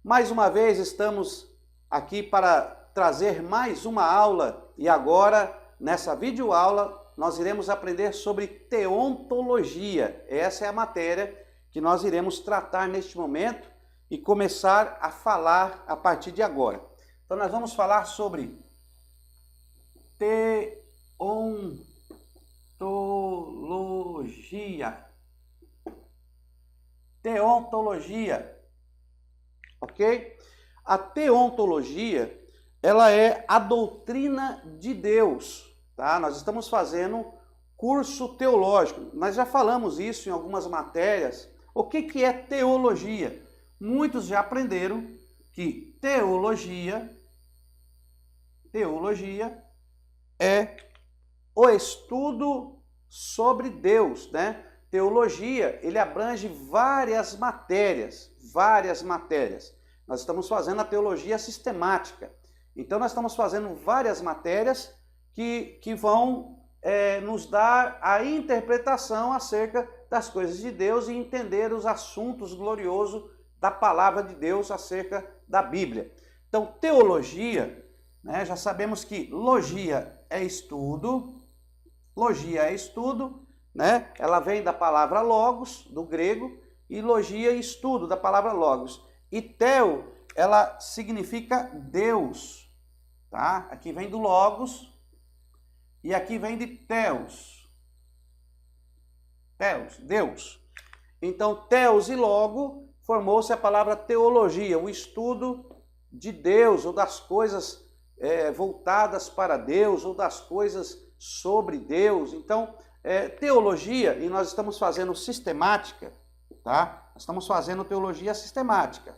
Mais uma vez estamos aqui para trazer mais uma aula e agora, nessa videoaula, nós iremos aprender sobre teontologia. Essa é a matéria que nós iremos tratar neste momento e começar a falar a partir de agora. Então nós vamos falar sobre teontologia. Teontologia. Ok? A teontologia, ela é a doutrina de Deus, tá? Nós estamos fazendo curso teológico. Nós já falamos isso em algumas matérias. O que é teologia? Muitos já aprenderam que teologia é o estudo sobre Deus, né? Teologia, ele abrange várias matérias. Nós estamos fazendo a teologia sistemática. Então, nós estamos fazendo várias matérias que vão nos dar a interpretação acerca das coisas de Deus e entender os assuntos gloriosos da palavra de Deus acerca da Bíblia. Então, teologia, né, já sabemos que logia é estudo, né? Ela vem da palavra logos, do grego, e logia é estudo, da palavra logos. E teo, ela significa Deus, tá? Aqui vem do logos e aqui vem de theos. Theos, Deus. Então, theos e logo formou-se a palavra teologia, o estudo de Deus ou das coisas voltadas para Deus ou das coisas sobre Deus. Então, teologia, e nós estamos fazendo sistemática, tá? Nós estamos fazendo teologia sistemática.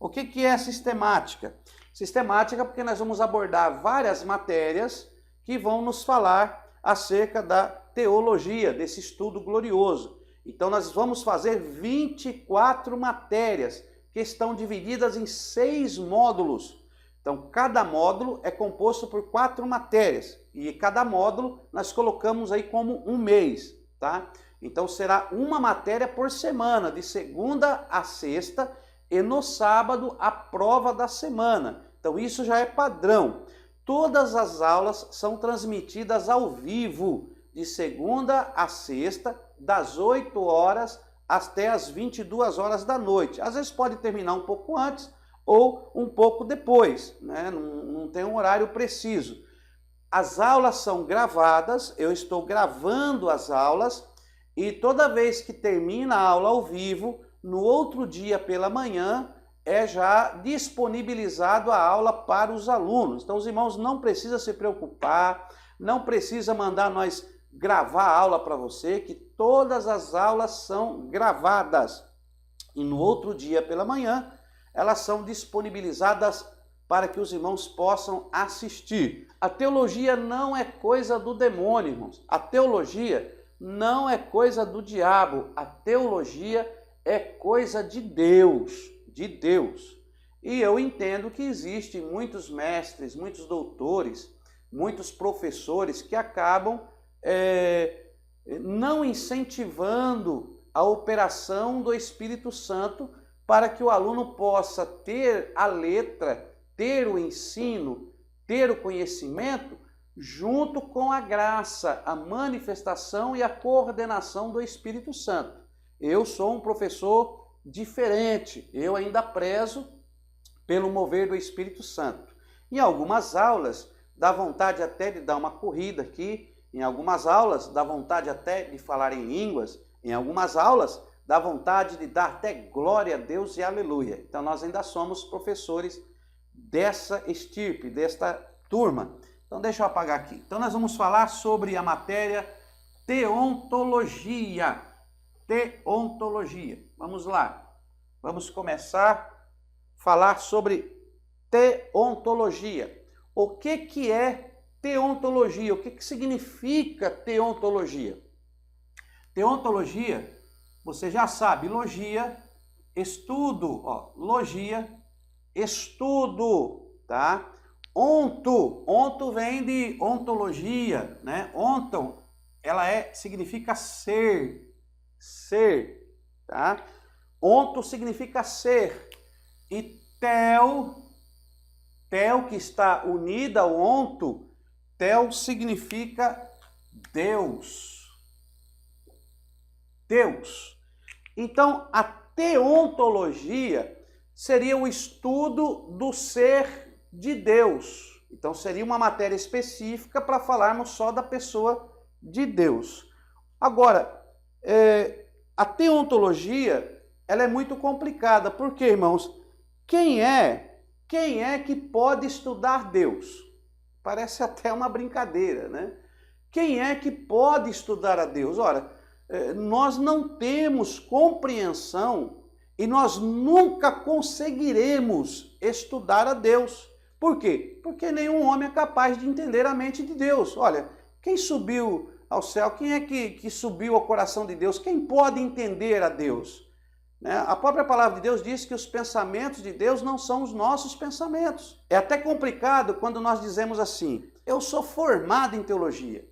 O que é sistemática? Sistemática porque nós vamos abordar várias matérias que vão nos falar acerca da teologia, desse estudo glorioso. Então, nós vamos fazer 24 matérias que estão divididas em 6 módulos. Então, cada módulo é composto por 4 matérias e cada módulo nós colocamos aí como um mês, tá? Então, será uma matéria por semana, de segunda a sexta, e no sábado a prova da semana. Então, isso já é padrão. Todas as aulas são transmitidas ao vivo, de segunda a sexta, das 8 horas até as 22 horas da noite. Às vezes pode terminar um pouco antes ou um pouco depois, né? Não tem um horário preciso. As aulas são gravadas, eu estou gravando as aulas e toda vez que termina a aula ao vivo, no outro dia pela manhã, é já disponibilizado a aula para os alunos. Então os irmãos não precisam se preocupar, não precisa mandar nós gravar a aula para você, que todas as aulas são gravadas. E no outro dia pela manhã, elas são disponibilizadas para que os irmãos possam assistir. A teologia não é coisa do demônio, irmãos. A teologia não é coisa do diabo. A teologia é coisa de Deus, E eu entendo que existem muitos mestres, muitos doutores, muitos professores que acabam não incentivando a operação do Espírito Santo para que o aluno possa ter a letra, ter o ensino, ter o conhecimento, junto com a graça, a manifestação e a coordenação do Espírito Santo. Eu sou um professor diferente, eu ainda prezo pelo mover do Espírito Santo. Em algumas aulas, dá vontade até de dar uma corrida aqui, em algumas aulas, dá vontade até de falar em línguas, em algumas aulas, dá vontade de dar até glória a Deus e aleluia. Então, nós ainda somos professores dessa estirpe, desta turma. Então, deixa eu apagar aqui. Então, nós vamos falar sobre a matéria teontologia. Teontologia. Vamos lá. Vamos começar a falar sobre teontologia. O que é teontologia? O que significa teontologia? Teontologia, você já sabe, logia, estudo, logia, estudo, tá? Onto vem de ontologia, né? Onton, ela significa ser, tá? Onto significa ser. E tel que está unida ao onto, tel significa Deus. Deus. Então, a teontologia seria o estudo do ser de Deus. Então, seria uma matéria específica para falarmos só da pessoa de Deus. Agora, a teontologia, ela é muito complicada. Por quê, irmãos? Quem é que pode estudar Deus? Parece até uma brincadeira, né? Quem é que pode estudar a Deus? Ora, nós não temos compreensão e nós nunca conseguiremos estudar a Deus. Por quê? Porque nenhum homem é capaz de entender a mente de Deus. Olha, quem subiu ao céu? Quem é que subiu ao coração de Deus? Quem pode entender a Deus? A própria palavra de Deus diz que os pensamentos de Deus não são os nossos pensamentos. É até complicado quando nós dizemos assim: eu sou formado em teologia.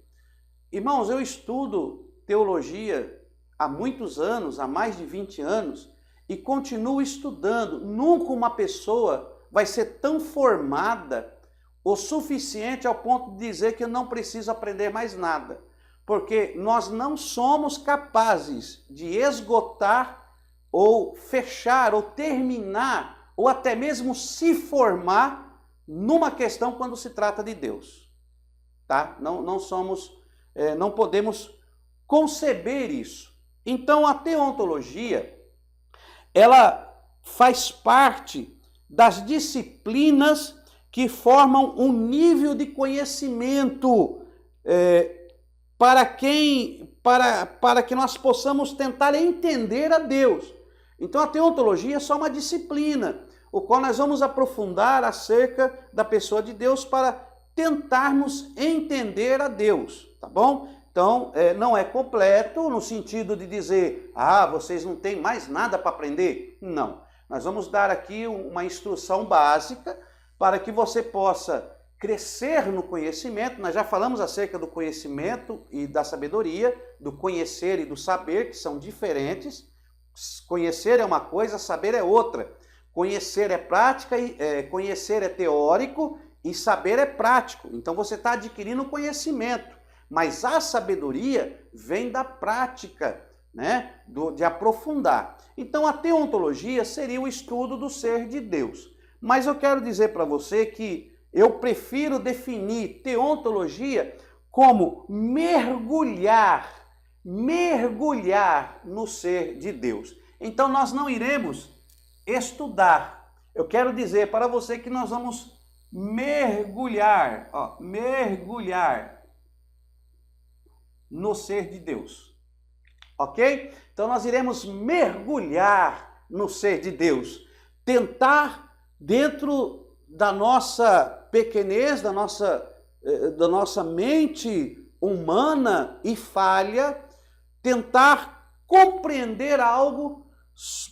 Irmãos, eu estudo teologia há muitos anos, há mais de 20 anos, e continuo estudando. Nunca uma pessoa vai ser tão formada o suficiente ao ponto de dizer que eu não preciso aprender mais nada. Porque nós não somos capazes de esgotar ou fechar, ou terminar, ou até mesmo se formar numa questão quando se trata de Deus. Tá? Não podemos conceber isso. Então a teontologia, ela faz parte das disciplinas que formam um nível de conhecimento para que nós possamos tentar entender a Deus. Então a teontologia é só uma disciplina, o qual nós vamos aprofundar acerca da pessoa de Deus para tentarmos entender a Deus, tá bom? Então, não é completo no sentido de dizer, vocês não têm mais nada para aprender. Não, nós vamos dar aqui uma instrução básica para que você possa crescer no conhecimento. Nós já falamos acerca do conhecimento e da sabedoria, do conhecer e do saber, que são diferentes. Conhecer é uma coisa, saber é outra. Conhecer é prática, conhecer é teórico e saber é prático. Então você está adquirindo conhecimento, mas a sabedoria vem da prática, né? De aprofundar. Então a teontologia seria o estudo do ser de Deus. Mas eu quero dizer para você que eu prefiro definir teontologia como mergulhar no ser de Deus. Então nós não iremos estudar. Eu quero dizer para você que nós vamos mergulhar no ser de Deus. Ok? Então nós iremos mergulhar no ser de Deus. Tentar, dentro da nossa pequenez, da nossa mente humana e falha, tentar compreender algo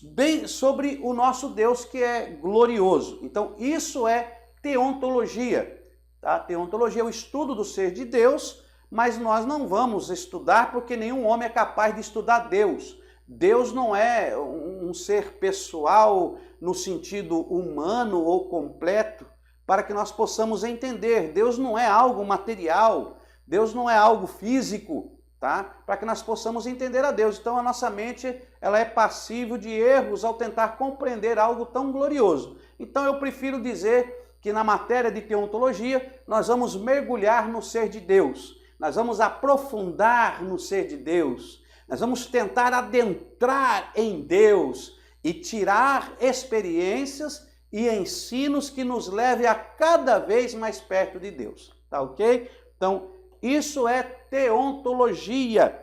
bem sobre o nosso Deus, que é glorioso. Então, isso é teontologia. Tá? Teontologia é o estudo do ser de Deus, mas nós não vamos estudar porque nenhum homem é capaz de estudar Deus. Deus não é um ser pessoal no sentido humano ou completo para que nós possamos entender. Deus não é algo material, Deus não é algo físico, tá? Para que nós possamos entender a Deus. Então a nossa mente, ela é passível de erros ao tentar compreender algo tão glorioso. Então eu prefiro dizer que na matéria de teontologia nós vamos mergulhar no ser de Deus. Nós vamos aprofundar no ser de Deus. Nós vamos tentar adentrar em Deus e tirar experiências e ensinos que nos levem a cada vez mais perto de Deus. Tá ok? Então, isso é teontologia.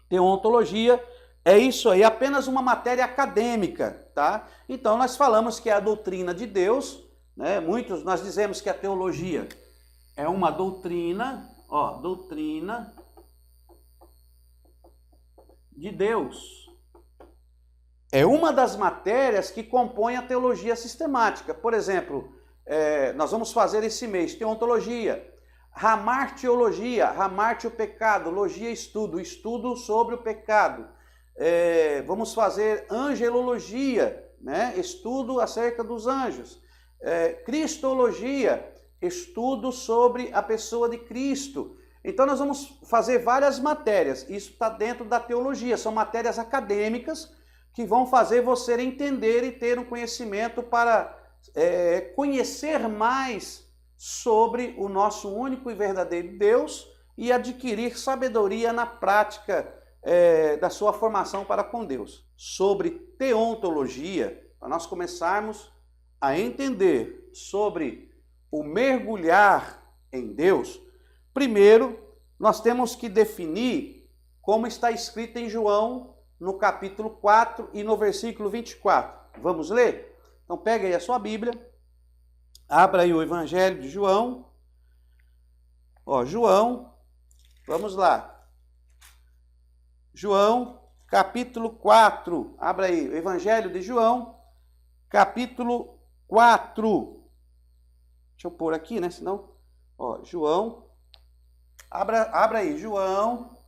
Teontologia é isso aí, apenas uma matéria acadêmica, tá? Então, nós falamos que é a doutrina de Deus, né? Nós dizemos que a teologia é uma doutrina, doutrina de Deus. É uma das matérias que compõe a teologia sistemática. Por exemplo, nós vamos fazer esse mês teontologia, ramartiologia, ramarte o pecado, logia estudo sobre o pecado. Vamos fazer angelologia, né? Estudo acerca dos anjos. Cristologia, estudo sobre a pessoa de Cristo. Então nós vamos fazer várias matérias, isso está dentro da teologia, são matérias acadêmicas que vão fazer você entender e ter um conhecimento para conhecer mais sobre o nosso único e verdadeiro Deus e adquirir sabedoria na prática da sua formação para com Deus. Sobre teontologia, para nós começarmos a entender sobre o mergulhar em Deus, primeiro nós temos que definir como está escrito em João, no capítulo 4 e no versículo 24. Vamos ler? Então pega aí a sua Bíblia, abra aí o Evangelho de João. João, vamos lá. João, capítulo 4. Abra aí, o Evangelho de João, capítulo 4. Deixa eu pôr aqui, né? Senão, João, abra aí, João,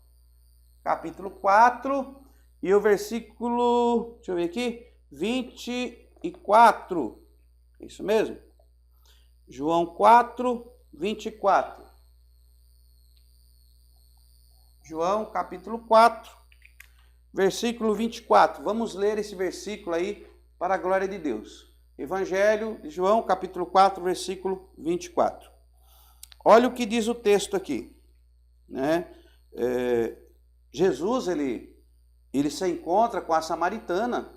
capítulo 4, e o versículo, deixa eu ver aqui, 24. Isso mesmo? João 4, 24. João, capítulo 4, versículo 24. Vamos ler esse versículo aí para a glória de Deus. Evangelho de João, capítulo 4, versículo 24. Olha o que diz o texto aqui, né? Jesus, ele se encontra com a samaritana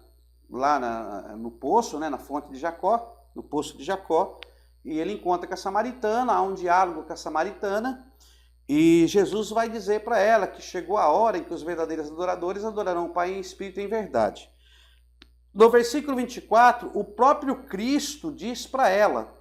lá no poço, né? Na fonte de Jacó, no poço de Jacó, e ele encontra com a samaritana, há um diálogo com a samaritana, e Jesus vai dizer para ela que chegou a hora em que os verdadeiros adoradores adorarão o Pai em espírito e em verdade. No versículo 24, o próprio Cristo diz para ela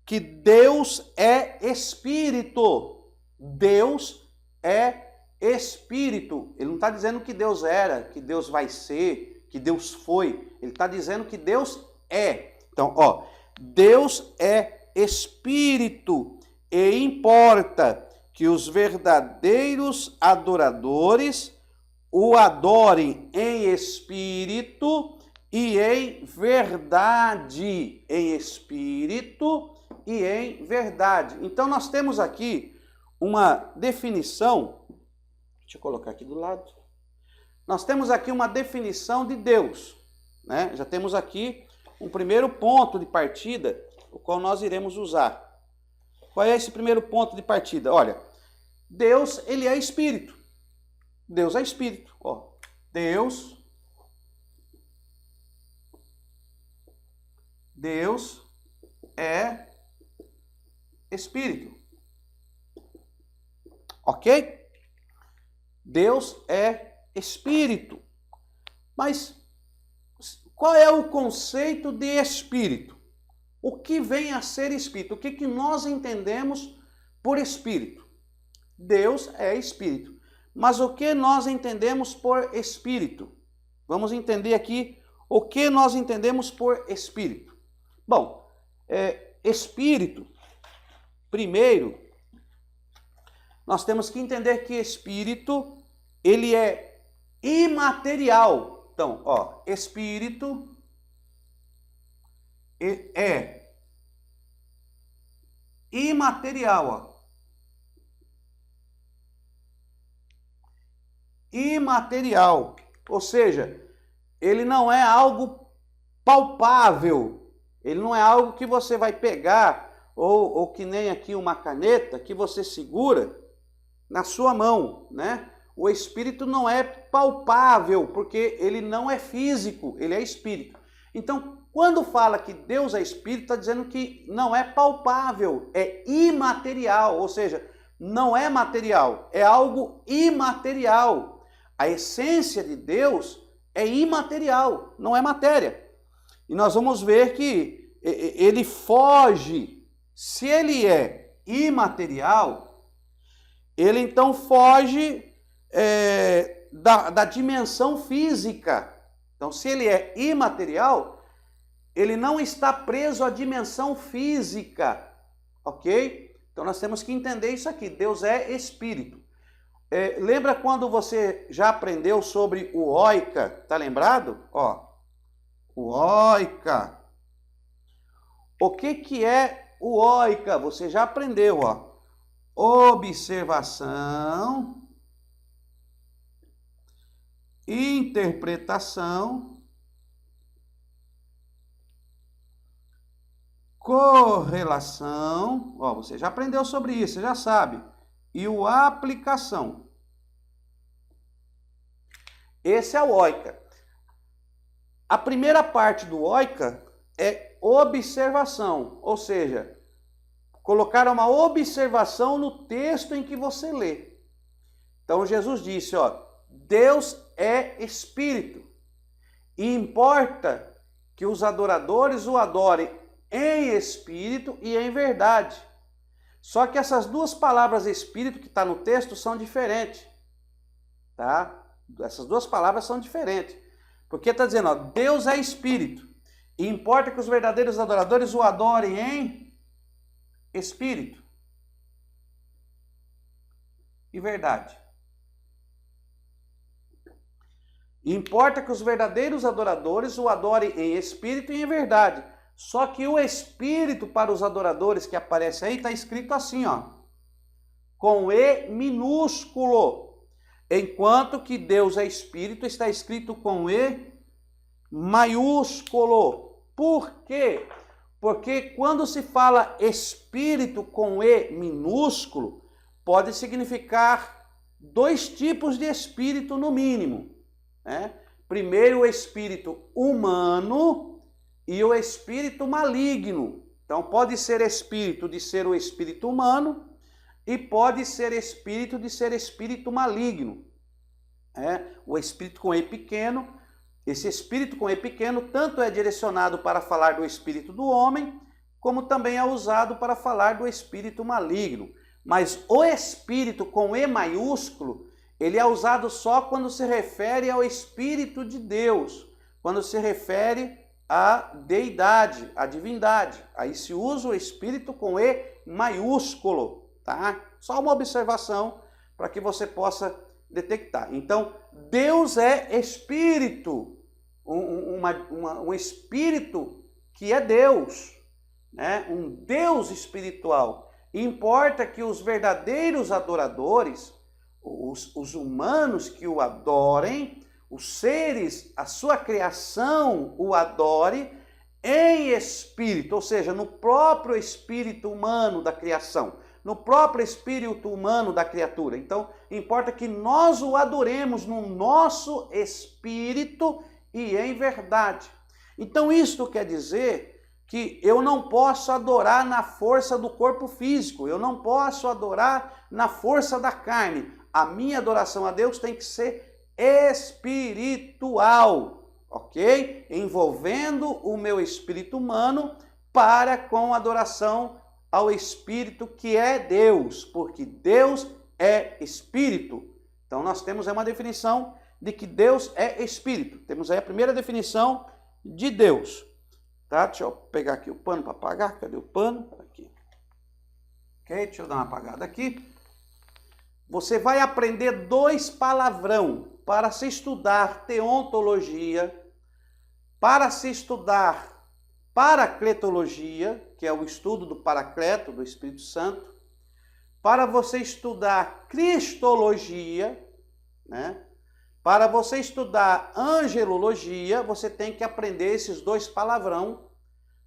que Deus é Espírito. Deus é Espírito. Ele não está dizendo que Deus era, que Deus vai ser, que Deus foi. Ele está dizendo que Deus é. Então, Deus é Espírito e importa que os verdadeiros adoradores o adorem em espírito e em verdade. Em espírito e em verdade. Então nós temos aqui uma definição, deixa eu colocar aqui do lado. Nós temos aqui uma definição de Deus, né? Já temos aqui um primeiro ponto de partida, o qual nós iremos usar. Qual é esse primeiro ponto de partida? Olha, Deus, ele é espírito. Deus é espírito. Deus é espírito. Ok? Deus é espírito. Mas qual é o conceito de espírito? O que vem a ser espírito? O que nós entendemos por espírito? Deus é espírito. Mas o que nós entendemos por espírito? Vamos entender aqui o que nós entendemos por espírito. Bom, espírito, primeiro, nós temos que entender que espírito, ele é imaterial. Então, espírito é imaterial, imaterial, ou seja, ele não é algo palpável, ele não é algo que você vai pegar, ou que nem aqui uma caneta que você segura na sua mão, né? O espírito não é palpável, porque ele não é físico, ele é espírito. Então, quando fala que Deus é espírito, está dizendo que não é palpável, é imaterial, ou seja, não é material, é algo imaterial. A essência de Deus é imaterial, não é matéria. E nós vamos ver que ele foge, se ele é imaterial, ele então foge da dimensão física. Então, se ele é imaterial, ele não está preso à dimensão física, ok? Então, nós temos que entender isso aqui. Deus é espírito. Lembra quando você já aprendeu sobre o oika? Tá lembrado? O oika. O que é o oika? Você já aprendeu, ó. Observação, interpretação, correlação, ó, você já aprendeu sobre isso, você já sabe. E o aplicação. Esse é o oika. A primeira parte do oika é observação, ou seja, colocar uma observação no texto em que você lê. Então Jesus disse, ó, Deus é espírito e importa que os adoradores o adorem em espírito e em verdade. Só que essas duas palavras espírito que está no texto são diferentes, tá? Essas duas palavras são diferentes. Porque está dizendo, ó, Deus é espírito e importa que os verdadeiros adoradores o adorem em espírito e verdade. Importa que os verdadeiros adoradores o adorem em espírito e em verdade. Só que o espírito para os adoradores que aparece aí está escrito assim, ó, com E minúsculo. Enquanto que Deus é espírito está escrito com E maiúsculo. Por quê? Porque quando se fala espírito com E minúsculo, pode significar dois tipos de espírito no mínimo, né? Primeiro, o espírito humano e o espírito maligno. Então, pode ser espírito de ser o espírito humano e pode ser espírito de ser espírito maligno. O espírito com E pequeno, esse espírito com E pequeno tanto é direcionado para falar do espírito do homem, como também é usado para falar do espírito maligno. Mas o espírito com E maiúsculo, ele é usado só quando se refere ao Espírito de Deus, quando se refere à deidade, à divindade. Aí se usa o Espírito com E maiúsculo, tá? Só uma observação para que você possa detectar. Então, Deus é Espírito, um Espírito que é Deus, né? Um Deus espiritual. Importa que os verdadeiros adoradores, os humanos que o adorem, os seres, a sua criação o adore em espírito, ou seja, no próprio espírito humano da criação, no próprio espírito humano da criatura. Então, importa que nós o adoremos no nosso espírito e em verdade. Então, isto quer dizer que eu não posso adorar na força do corpo físico, eu não posso adorar na força da carne. A minha adoração a Deus tem que ser espiritual, ok? Envolvendo o meu espírito humano para com adoração ao Espírito que é Deus, porque Deus é Espírito. Então nós temos aí uma definição de que Deus é Espírito. Temos aí a primeira definição de Deus. Tá? Deixa eu pegar aqui o pano para apagar. Cadê o pano? Aqui. Ok, deixa eu dar uma apagada aqui. Você vai aprender dois palavrão para se estudar teontologia, para se estudar paracletologia, que é o estudo do Paracleto, do Espírito Santo, para você estudar cristologia, né? Para você estudar angelologia, você tem que aprender esses dois palavrão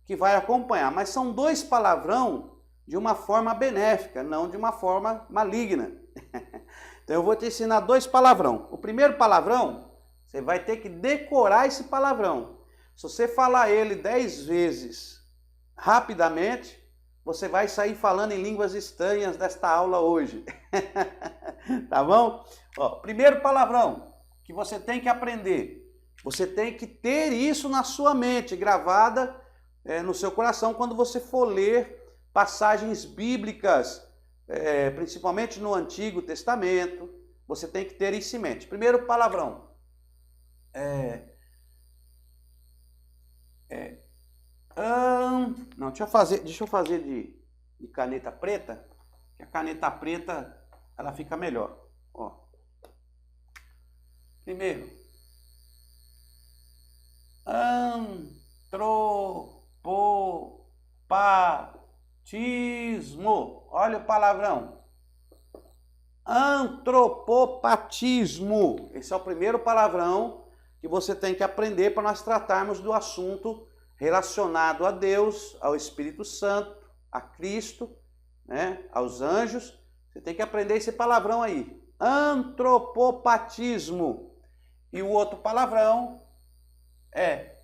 que vai acompanhar. Mas são dois palavrão de uma forma benéfica, não de uma forma maligna. Então eu vou te ensinar dois palavrão. O primeiro palavrão, você vai ter que decorar esse palavrão. Se você falar ele 10 vezes rapidamente, você vai sair falando em línguas estranhas desta aula hoje. Tá bom? Ó, primeiro palavrão que você tem que aprender. Você tem que ter isso na sua mente, gravada no seu coração, quando você for ler passagens bíblicas, principalmente no Antigo Testamento. Você tem que ter isso em mente. Primeiro palavrão. Não, deixa eu fazer de caneta preta, que a caneta preta ela fica melhor. Ó. Primeiro, Antropopatismo. Olha o palavrão. Antropopatismo. Esse é o primeiro palavrão que você tem que aprender para nós tratarmos do assunto relacionado a Deus, ao Espírito Santo, a Cristo, né, aos anjos. Você tem que aprender esse palavrão aí. Antropopatismo. E o outro palavrão é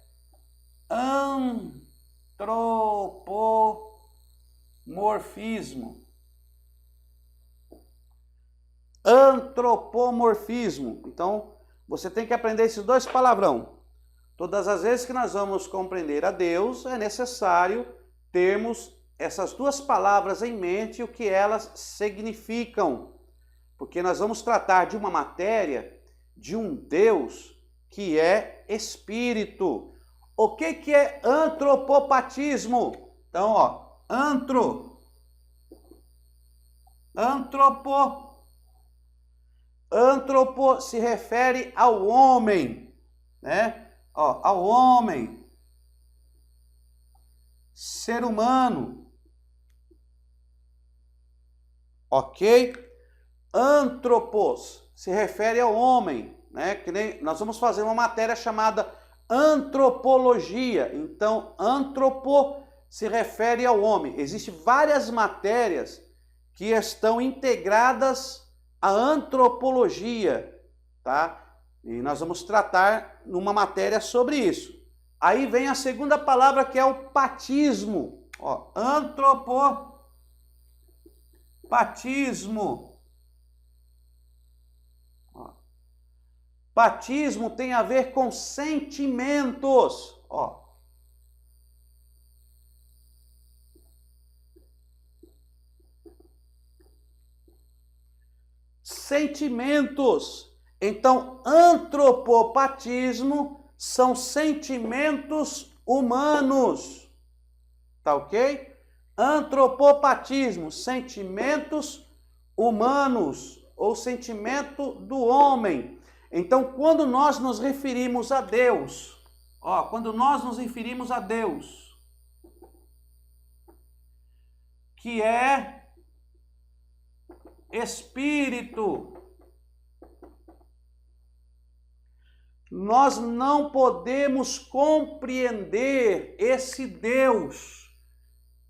antropomorfismo. Antropomorfismo. Então, você tem que aprender esses dois palavrão. Todas as vezes que nós vamos compreender a Deus, é necessário termos essas duas palavras em mente e o que elas significam. Porque nós vamos tratar de uma matéria, de um Deus que é Espírito. O que é antropopatismo? Então, ó, antropo se refere ao homem, né? Ó, ao homem, ser humano, ok? Antropos se refere ao homem, né? Que nem nós vamos fazer uma matéria chamada antropologia. Então, antropo se refere ao homem. Existem várias matérias que estão integradas à antropologia, tá? E nós vamos tratar numa matéria sobre isso. Aí vem a segunda palavra, que é o patismo. Ó, antropopatismo. Ó. Patismo tem a ver com sentimentos. Ó. Sentimentos. Então, antropopatismo são sentimentos humanos. Tá ok? Antropopatismo, sentimentos humanos, ou sentimento do homem. Então, quando nós nos referimos a Deus, ó, quando nós nos referimos a Deus, que é Espírito, nós não podemos compreender esse Deus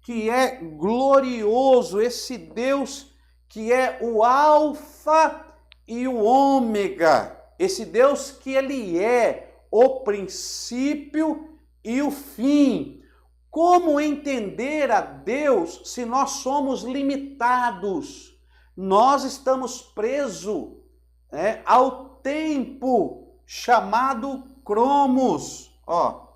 que é glorioso, esse Deus que é o Alfa e o Ômega, esse Deus que ele é o princípio e o fim. Como entender a Deus se nós somos limitados? Nós estamos presos, ao tempo chamado cromos, ó.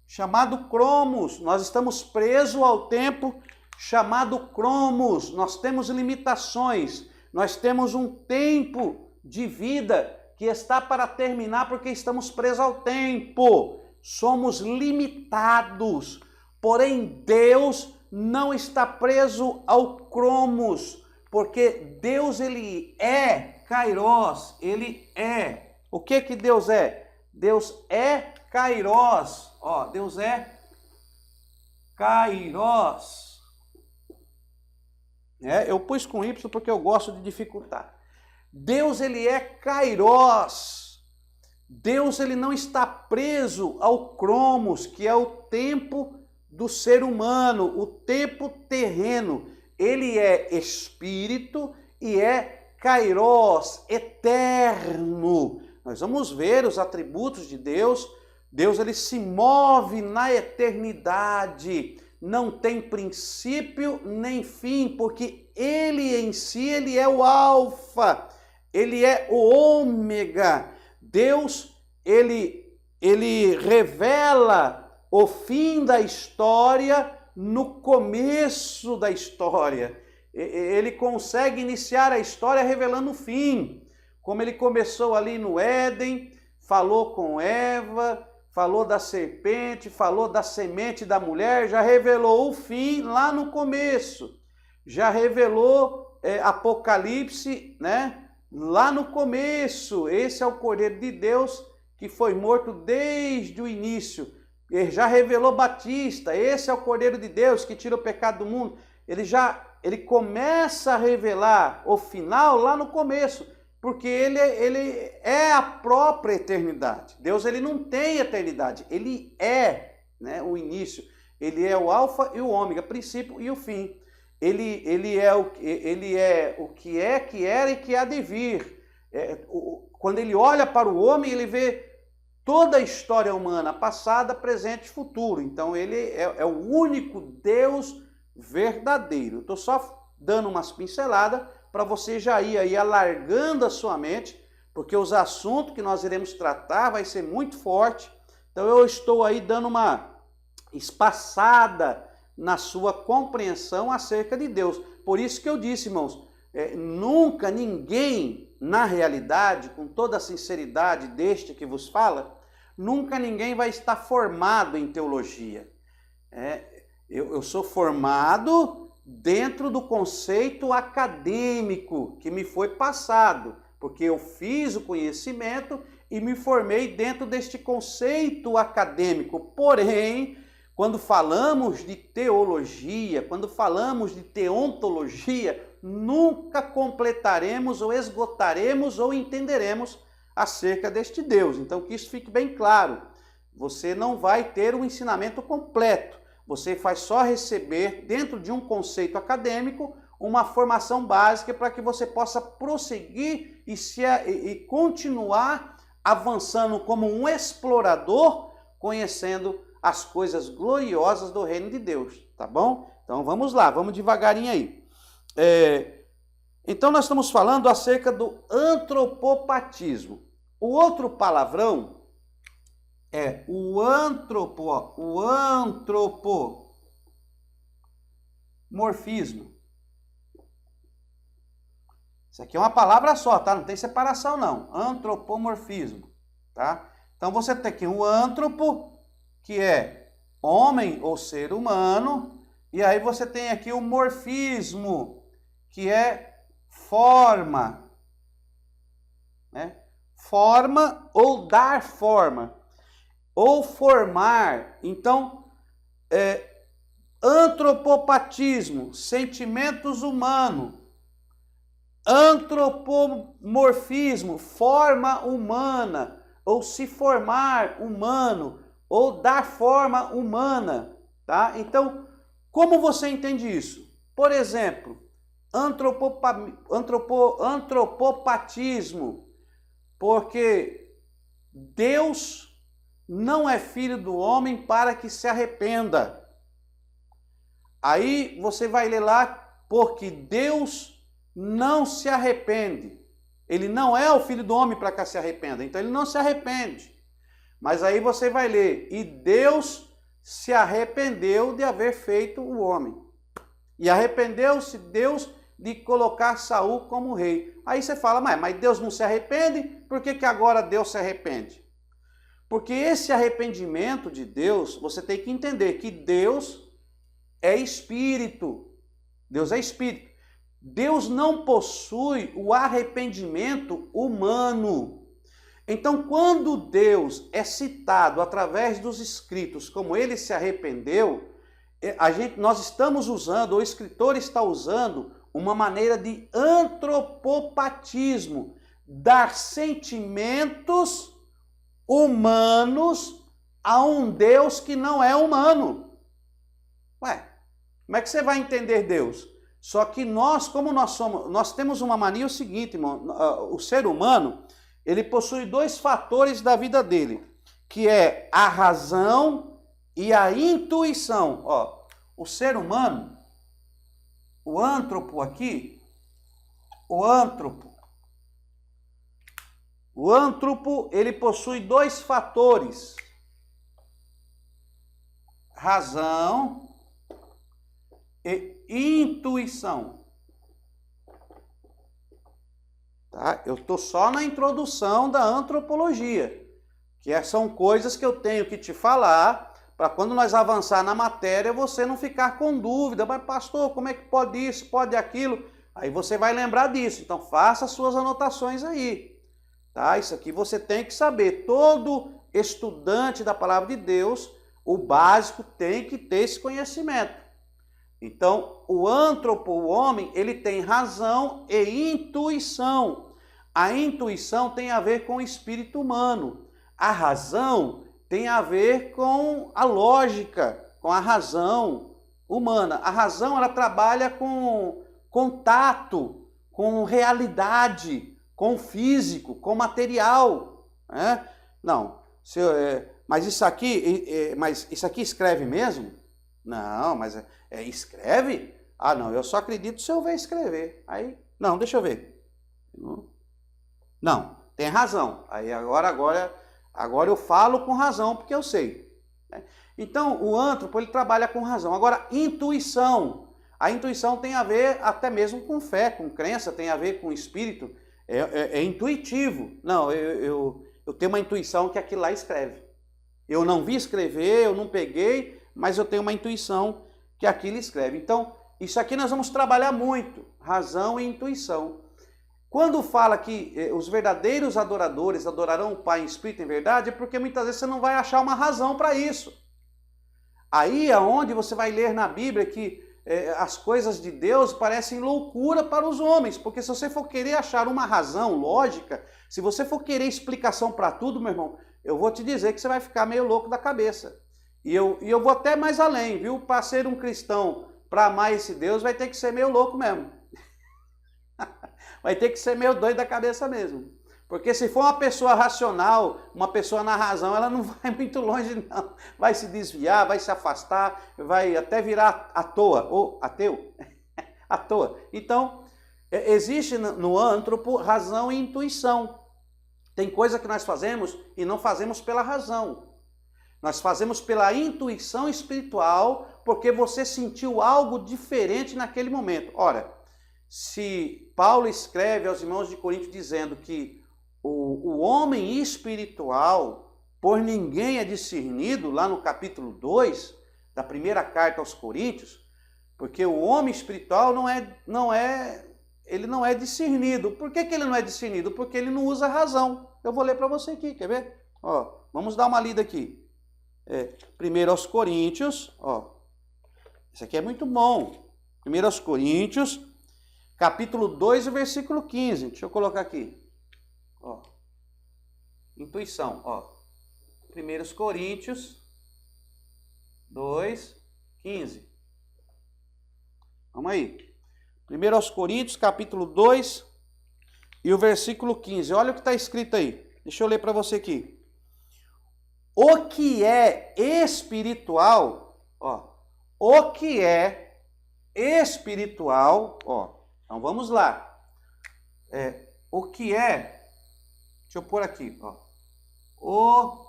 Chamado cromos, nós estamos presos ao tempo chamado cromos. Nós temos limitações, nós temos um tempo de vida que está para terminar porque estamos presos ao tempo. Somos limitados, porém Deus não está preso ao cromos, porque Deus, ele é Kairos, ele é. O que Deus é? Deus é Kairos. Ó, Deus é Kairos. Eu pus com Y porque eu gosto de dificultar. Deus, ele é Kairos. Deus, ele não está preso ao cromos, que é o tempo do ser humano, o tempo terreno. Ele é espírito e é Kairos, eterno. Nós vamos ver os atributos de Deus. Deus, ele se move na eternidade, não tem princípio nem fim, porque ele em si, ele é o alfa, ele é o ômega. Deus, ele revela o fim da história no começo da história. Ele consegue iniciar a história revelando o fim. Como ele começou ali no Éden, falou com Eva, falou da serpente, falou da semente da mulher, já revelou o fim lá no começo. Já revelou Apocalipse, né? lá no começo. Esse é o Cordeiro de Deus que foi morto desde o início. Ele já revelou Batista, esse é o Cordeiro de Deus que tira o pecado do mundo. Ele começa a revelar o final lá no começo, porque ele é a própria eternidade. Deus, ele não tem eternidade, ele é, né, o início. Ele é o alfa e o ômega, princípio e o fim. Ele é o que é, que era e que há de vir. Quando ele olha para o homem, ele vê toda a história humana, passada, presente e futuro. Então ele é o único Deus verdadeiro. Estou só dando umas pinceladas para você já ir aí alargando a sua mente, porque os assuntos que nós iremos tratar vai ser muito forte. Então eu estou aí dando uma espaçada na sua compreensão acerca de Deus. Por isso que eu disse, irmãos, nunca ninguém, na realidade, com toda a sinceridade deste que vos fala, nunca ninguém vai estar formado em teologia. Eu sou formado dentro do conceito acadêmico que me foi passado, porque eu fiz o conhecimento e me formei dentro deste conceito acadêmico. Porém, quando falamos de teologia, quando falamos de teontologia, nunca completaremos ou esgotaremos ou entenderemos acerca deste Deus. Então, que isso fique bem claro. Você não vai ter um ensinamento completo. Você vai só receber, dentro de um conceito acadêmico, uma formação básica para que você possa prosseguir e continuar avançando como um explorador, conhecendo as coisas gloriosas do reino de Deus, tá bom? Então vamos lá, vamos devagarinho aí. Então nós estamos falando acerca do antropopatismo. O outro palavrão é o antropomorfismo. Isso aqui é uma palavra só, tá? Não tem separação não. Antropomorfismo, tá? Então você tem aqui o antropo, que é homem ou ser humano, e aí você tem aqui o morfismo, que é forma, né? Forma ou dar forma, ou formar. Então, antropopatismo, sentimentos humanos, antropomorfismo, forma humana, ou se formar humano, ou dar forma humana, tá? Então, como você entende isso? Por exemplo, antropopatismo, porque Deus não é filho do homem para que se arrependa. Aí você vai ler lá, porque Deus não se arrepende. Ele não é o filho do homem para que se arrependa, então ele não se arrepende. Mas aí você vai ler, e Deus se arrependeu de haver feito o homem. E arrependeu-se Deus de colocar Saul como rei. Aí você fala, mas Deus não se arrepende? Por que agora Deus se arrepende? Porque esse arrependimento de Deus, você tem que entender que Deus é espírito. Deus é espírito. Deus não possui o arrependimento humano. Então, quando Deus é citado através dos escritos como ele se arrependeu, nós estamos usando, o escritor está usando uma maneira de antropopatismo, dar sentimentos humanos a um Deus que não é humano. Como é que você vai entender Deus? Só que nós temos uma mania, o seguinte, irmão, o ser humano, ele possui dois fatores da vida dele, que é a razão e a intuição. O ser humano, o antropo aqui, o antropo, ele possui dois fatores, razão e intuição. Tá? Eu estou só na introdução da antropologia, que são coisas que eu tenho que te falar, para quando nós avançar na matéria, você não ficar com dúvida. Mas pastor, como é que pode isso, pode aquilo? Aí você vai lembrar disso. Então faça as suas anotações aí. Tá? Isso aqui você tem que saber. Todo estudante da palavra de Deus, o básico, tem que ter esse conhecimento. Então, o antropo, o homem, ele tem razão e intuição. A intuição tem a ver com o espírito humano. A razão tem a ver com a lógica, com a razão humana. A razão, ela trabalha com contato, com realidade, com físico, com material. Né? Não, mas isso aqui escreve mesmo? Não, mas escreve? Ah, não, eu só acredito se eu ver escrever. Aí, não, deixa eu ver. Não, tem razão. Aí agora eu falo com razão, porque eu sei. Então, o antropo, ele trabalha com razão. Agora, intuição. A intuição tem a ver até mesmo com fé, com crença, tem a ver com espírito. É intuitivo. Não, eu tenho uma intuição que aquilo lá escreve. Eu não vi escrever, eu não peguei, mas eu tenho uma intuição que aquilo escreve. Então, isso aqui nós vamos trabalhar muito. Razão e intuição. Quando fala que os verdadeiros adoradores adorarão o Pai em espírito e em verdade, é porque muitas vezes você não vai achar uma razão para isso. Aí é onde você vai ler na Bíblia que as coisas de Deus parecem loucura para os homens, porque se você for querer achar uma razão lógica, se você for querer explicação para tudo, meu irmão, eu vou te dizer que você vai ficar meio louco da cabeça. E eu vou até mais além, viu? Para ser um cristão, para amar esse Deus, vai ter que ser meio louco mesmo. Vai ter que ser meio doido da cabeça mesmo. Porque se for uma pessoa racional, uma pessoa na razão, ela não vai muito longe não. Vai se desviar, vai se afastar, vai até virar à toa, ou ateu, à toa. Então, existe no antropo razão e intuição. Tem coisa que nós fazemos e não fazemos pela razão. Nós fazemos pela intuição espiritual, porque você sentiu algo diferente naquele momento. Ora, se Paulo escreve aos irmãos de Corinto dizendo que o homem espiritual por ninguém é discernido, lá no capítulo 2 da primeira carta aos Coríntios, porque o homem espiritual ele não é discernido. Por que ele não é discernido? Porque ele não usa a razão. Eu vou ler para você aqui, quer ver? Ó, vamos dar uma lida aqui. Primeiro aos Coríntios, ó. Isso aqui é muito bom. Primeiro aos Coríntios, capítulo 2, versículo 15. Deixa eu colocar aqui. Ó. Intuição, ó. 1 Coríntios 2, 15. Vamos aí. 1 Coríntios, capítulo 2 e o versículo 15. Olha o que está escrito aí. Deixa eu ler para você aqui. O que é espiritual, ó. O que é espiritual, ó. Então vamos lá. O que é... Deixa eu pôr aqui, ó. O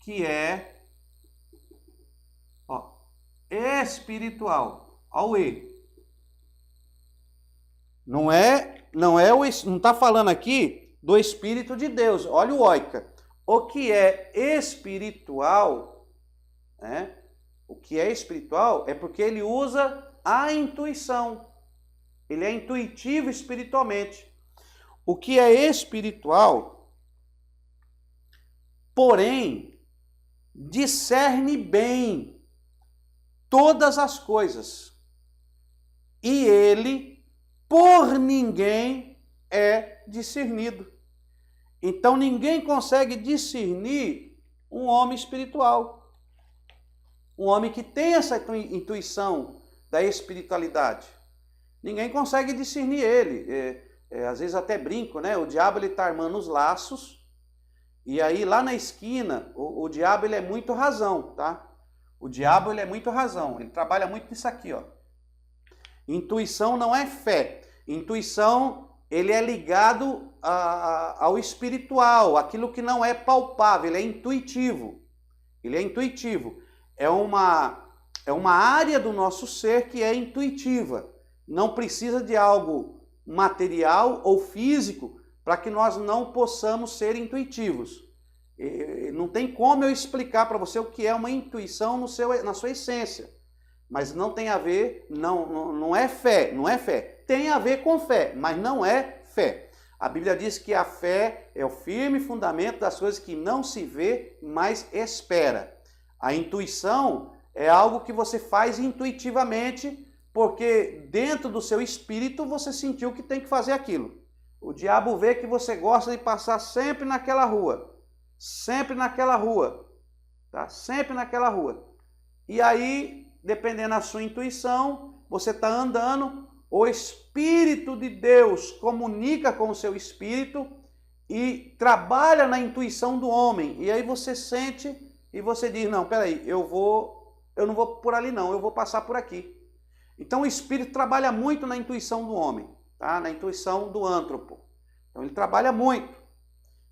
que é, ó, espiritual. Ó o E. Não está falando aqui do Espírito de Deus. Olha o oica. O que é espiritual, né? O que é espiritual é porque ele usa a intuição. Ele é intuitivo espiritualmente. O que é espiritual, porém, discerne bem todas as coisas. E ele, por ninguém, é discernido. Então, ninguém consegue discernir um homem espiritual. Um homem que tem essa intuição da espiritualidade. Ninguém consegue discernir ele. Às vezes até brinco, né? O diabo está armando os laços. E aí lá na esquina, o diabo ele é muito razão, tá? O diabo ele é muito razão. Ele trabalha muito nisso aqui, ó. Intuição não é fé. Intuição, ele é ligado ao espiritual, aquilo que não é palpável, ele é intuitivo. Ele é intuitivo. É uma área do nosso ser que é intuitiva. Não precisa de algo material ou físico para que nós não possamos ser intuitivos. Não tem como eu explicar para você o que é uma intuição na sua essência. mas não tem a ver, não é fé, não é fé. Tem a ver com fé, mas não é fé. A Bíblia diz que a fé é o firme fundamento das coisas que não se vê, mas espera. A intuição é algo que você faz intuitivamente, porque dentro do seu espírito você sentiu que tem que fazer aquilo. O diabo vê que você gosta de passar sempre naquela rua, tá? Sempre naquela rua. E aí, dependendo da sua intuição, você está andando, o Espírito de Deus comunica com o seu espírito e trabalha na intuição do homem. E aí você sente e você diz, não, peraí, eu não vou por ali não, eu vou passar por aqui. Então o Espírito trabalha muito na intuição do homem, tá? Na intuição do antropo. Então ele trabalha muito.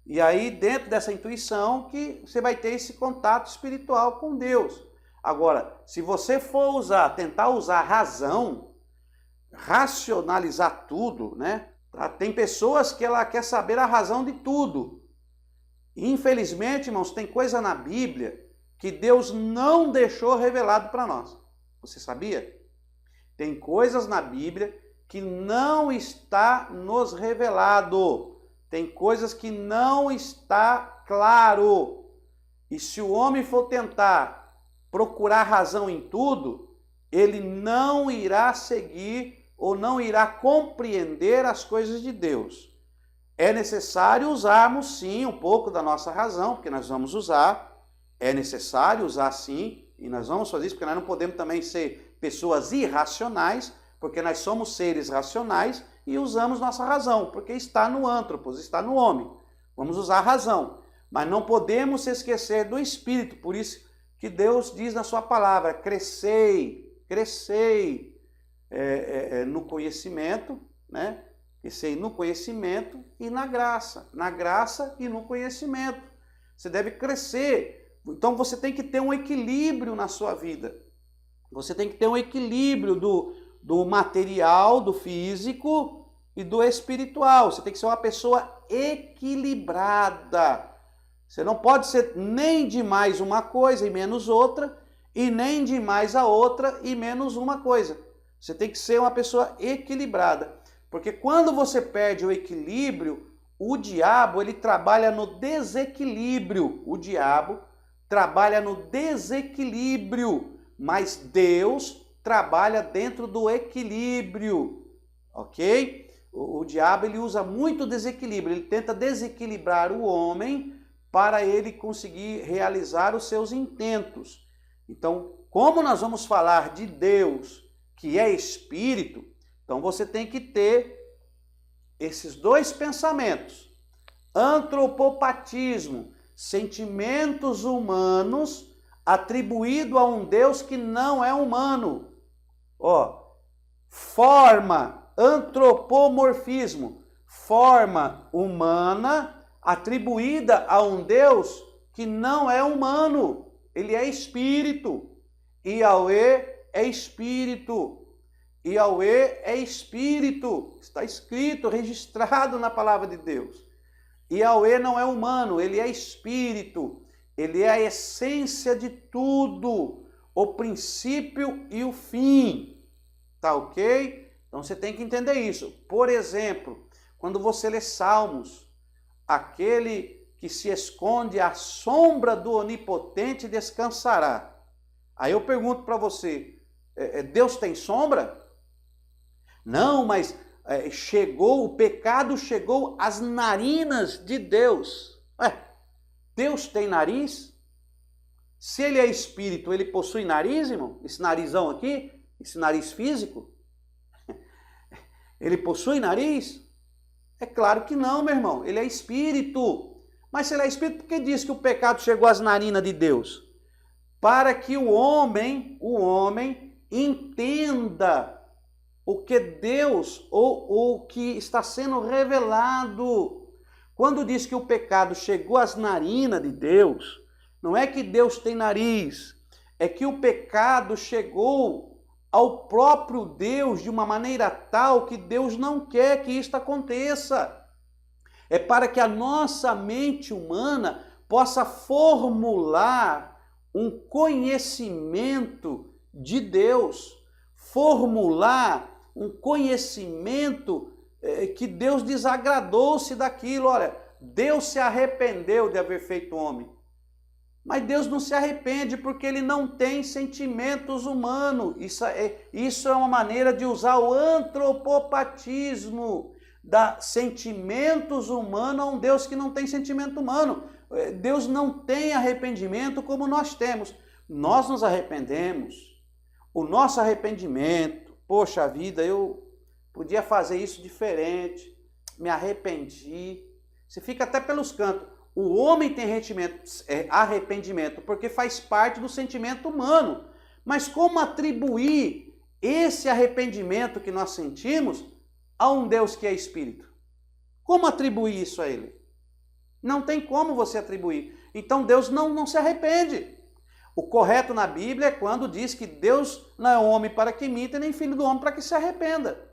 E aí dentro dessa intuição que você vai ter esse contato espiritual com Deus. Agora, se você for tentar usar a razão, racionalizar tudo, né? Tem pessoas que ela quer saber a razão de tudo. Infelizmente, irmãos, tem coisa na Bíblia que Deus não deixou revelado para nós. Você sabia? Tem coisas na Bíblia que não está nos revelado. Tem coisas que não está claro. E se o homem for tentar procurar razão em tudo, ele não irá seguir ou não irá compreender as coisas de Deus. É necessário usarmos sim um pouco da nossa razão, porque nós vamos usar, é necessário usar sim, e nós vamos fazer isso, porque nós não podemos também ser pessoas irracionais, porque nós somos seres racionais e usamos nossa razão, porque está no antropos, está no homem. Vamos usar a razão, mas não podemos se esquecer do Espírito, por isso que Deus diz na sua palavra, crescei no conhecimento, né? Crescei no conhecimento e na graça e no conhecimento. Você deve crescer, então você tem que ter um equilíbrio na sua vida. Você tem que ter um equilíbrio do material, do físico e do espiritual. Você tem que ser uma pessoa equilibrada. Você não pode ser nem de mais uma coisa e menos outra, e nem de mais a outra e menos uma coisa. Você tem que ser uma pessoa equilibrada. Porque quando você perde o equilíbrio, o diabo ele trabalha no desequilíbrio. O diabo trabalha no desequilíbrio, mas Deus trabalha dentro do equilíbrio, ok? O diabo ele usa muito desequilíbrio, ele tenta desequilibrar o homem para ele conseguir realizar os seus intentos. Então, como nós vamos falar de Deus, que é Espírito, então você tem que ter esses dois pensamentos. Antropopatismo, sentimentos humanos atribuído a um Deus que não é humano. Forma, antropomorfismo, forma humana atribuída a um Deus que não é humano. Ele é espírito. Yahweh é espírito. Yahweh é espírito. Está escrito, registrado na palavra de Deus. Yahweh não é humano, ele é espírito. Ele é a essência de tudo, o princípio e o fim. Tá ok? Então você tem que entender isso. Por exemplo, quando você lê Salmos, aquele que se esconde à sombra do Onipotente descansará. Aí eu pergunto para você, Deus tem sombra? Não, mas o pecado chegou às narinas de Deus. Deus tem nariz? Se ele é espírito, ele possui nariz, irmão? Esse narizão aqui, esse nariz físico? Ele possui nariz? É claro que não, meu irmão. Ele é espírito. Mas se ele é espírito, por que diz que o pecado chegou às narinas de Deus? Para que o homem entenda o que Deus ou o que está sendo revelado. Quando diz que o pecado chegou às narinas de Deus, não é que Deus tem nariz, é que o pecado chegou ao próprio Deus de uma maneira tal que Deus não quer que isto aconteça. É para que a nossa mente humana possa formular um conhecimento de Deus, formular um conhecimento que Deus desagradou-se daquilo. Olha, Deus se arrependeu de haver feito homem. Mas Deus não se arrepende porque Ele não tem sentimentos humanos. Isso é uma maneira de usar o antropopatismo, dar sentimentos humanos a um Deus que não tem sentimento humano. Deus não tem arrependimento como nós temos. Nós nos arrependemos. O nosso arrependimento, poxa vida, eu podia fazer isso diferente, me arrependi. Você fica até pelos cantos. O homem tem arrependimento porque faz parte do sentimento humano. Mas como atribuir esse arrependimento que nós sentimos a um Deus que é Espírito? Como atribuir isso a Ele? Não tem como você atribuir. Então Deus não se arrepende. O correto na Bíblia é quando diz que Deus não é homem para que minta, nem filho do homem para que se arrependa.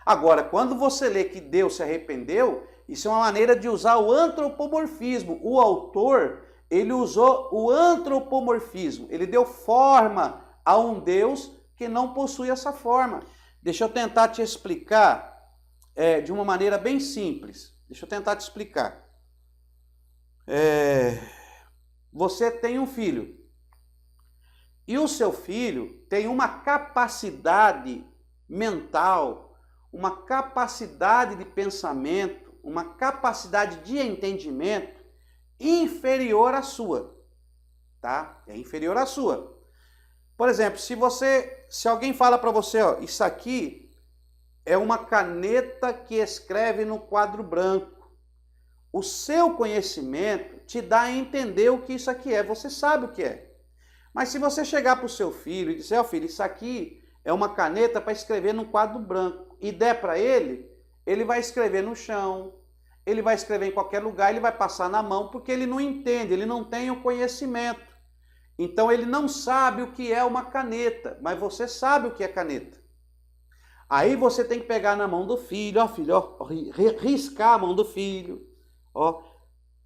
Agora, quando você lê que Deus se arrependeu, isso é uma maneira de usar o antropomorfismo. O autor, ele usou o antropomorfismo. Ele deu forma a um Deus que não possui essa forma. Deixa eu tentar te explicar de uma maneira bem simples. Deixa eu tentar te explicar. Você tem um filho. E o seu filho tem uma capacidade mental, uma capacidade de pensamento, uma capacidade de entendimento inferior à sua, tá? É inferior à sua. Por exemplo, se alguém fala para você, ó, isso aqui é uma caneta que escreve no quadro branco. O seu conhecimento te dá a entender o que isso aqui é, você sabe o que é. Mas se você chegar para o seu filho e dizer, ó filho, isso aqui é uma caneta para escrever no quadro branco, e der para ele, ele vai escrever no chão, ele vai escrever em qualquer lugar, ele vai passar na mão, porque ele não entende, ele não tem o conhecimento. Então ele não sabe o que é uma caneta, mas você sabe o que é caneta. Aí você tem que pegar na mão do filho, ó filho, ó, riscar a mão do filho, ó.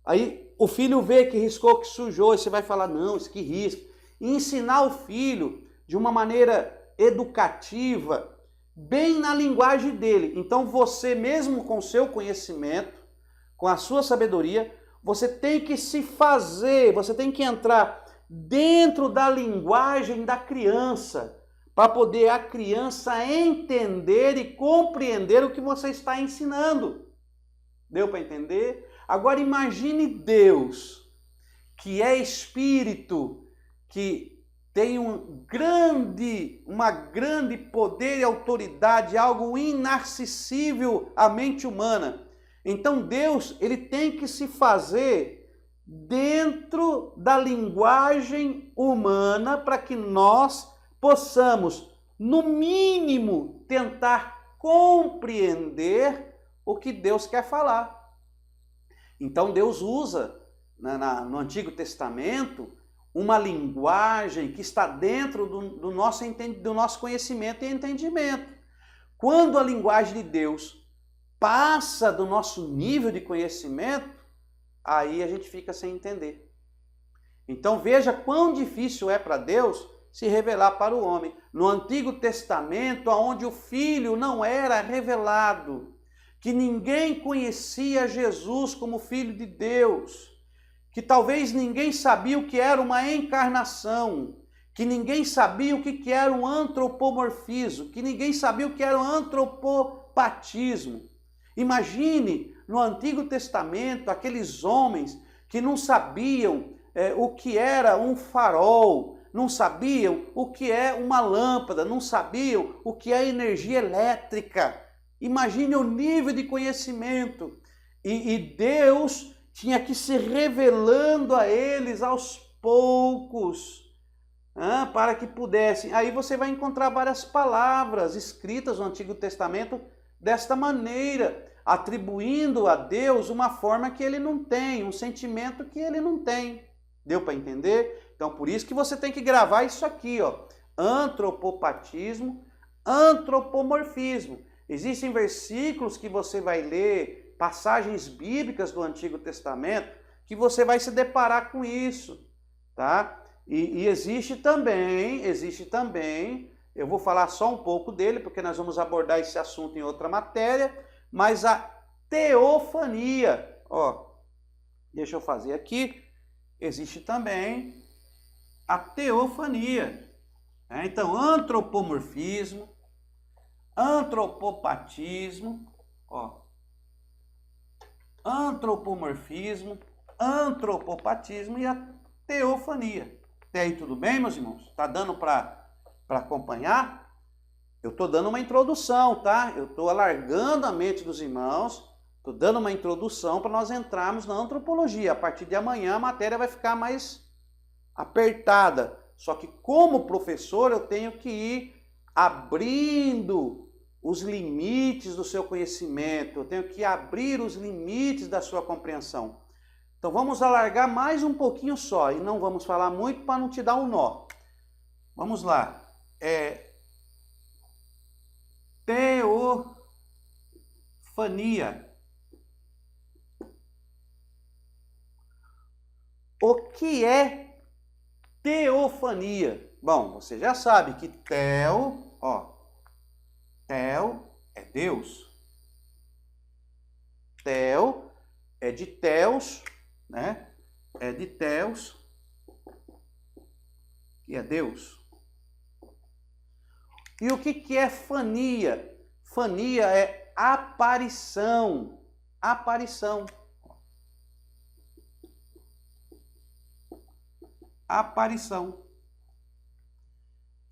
Aí o filho vê que riscou, que sujou, e você vai falar, não, isso que risca. E ensinar o filho de uma maneira educativa, bem na linguagem dele. Então você mesmo com o seu conhecimento, com a sua sabedoria, você tem que se fazer, você tem que entrar dentro da linguagem da criança, para poder a criança entender e compreender o que você está ensinando. Deu para entender? Agora imagine Deus, que é Espírito, que tem uma grande poder e autoridade, algo inacessível à mente humana. Então Deus, ele tem que se fazer dentro da linguagem humana para que nós possamos, no mínimo, tentar compreender o que Deus quer falar. Então Deus usa no Antigo Testamento uma linguagem que está dentro do nosso conhecimento e entendimento. Quando a linguagem de Deus passa do nosso nível de conhecimento, aí a gente fica sem entender. Então veja quão difícil é para Deus se revelar para o homem. No Antigo Testamento, onde o Filho não era revelado, que ninguém conhecia Jesus como Filho de Deus, que talvez ninguém sabia o que era uma encarnação, que ninguém sabia o que era um antropomorfismo, que ninguém sabia o que era um antropopatismo. Imagine no Antigo Testamento aqueles homens que não sabiam o que era um farol, não sabiam o que é uma lâmpada, não sabiam o que é energia elétrica. Imagine o nível de conhecimento. E Deus tinha que se revelando a eles aos poucos, para que pudessem. Aí você vai encontrar várias palavras escritas no Antigo Testamento desta maneira, atribuindo a Deus uma forma que ele não tem, um sentimento que ele não tem. Deu para entender? Então por isso que você tem que gravar isso aqui, ó. Antropopatismo, antropomorfismo. Existem versículos que você vai ler, passagens bíblicas do Antigo Testamento, que você vai se deparar com isso, tá? E existe também, eu vou falar só um pouco dele, porque nós vamos abordar esse assunto em outra matéria, mas a teofania, ó, deixa eu fazer aqui, existe também a teofania. Então, antropomorfismo, antropopatismo, ó, antropomorfismo, antropopatismo e a teofania. Até aí tudo bem, meus irmãos? Tá dando para acompanhar? Eu estou dando uma introdução, tá? Eu estou alargando a mente dos irmãos, estou dando uma introdução para nós entrarmos na antropologia. A partir de amanhã a matéria vai ficar mais apertada. Só que como professor eu tenho que ir abrindo os limites do seu conhecimento, eu tenho que abrir os limites da sua compreensão. Então vamos alargar mais um pouquinho só e não vamos falar muito para não te dar um nó. Vamos lá. Teofania. O que é teofania? Bom, você já sabe que Teo é Deus. Teo é de Theos, né? É de Theos, que é Deus. E o que é fania? Fania é aparição. Aparição. Aparição.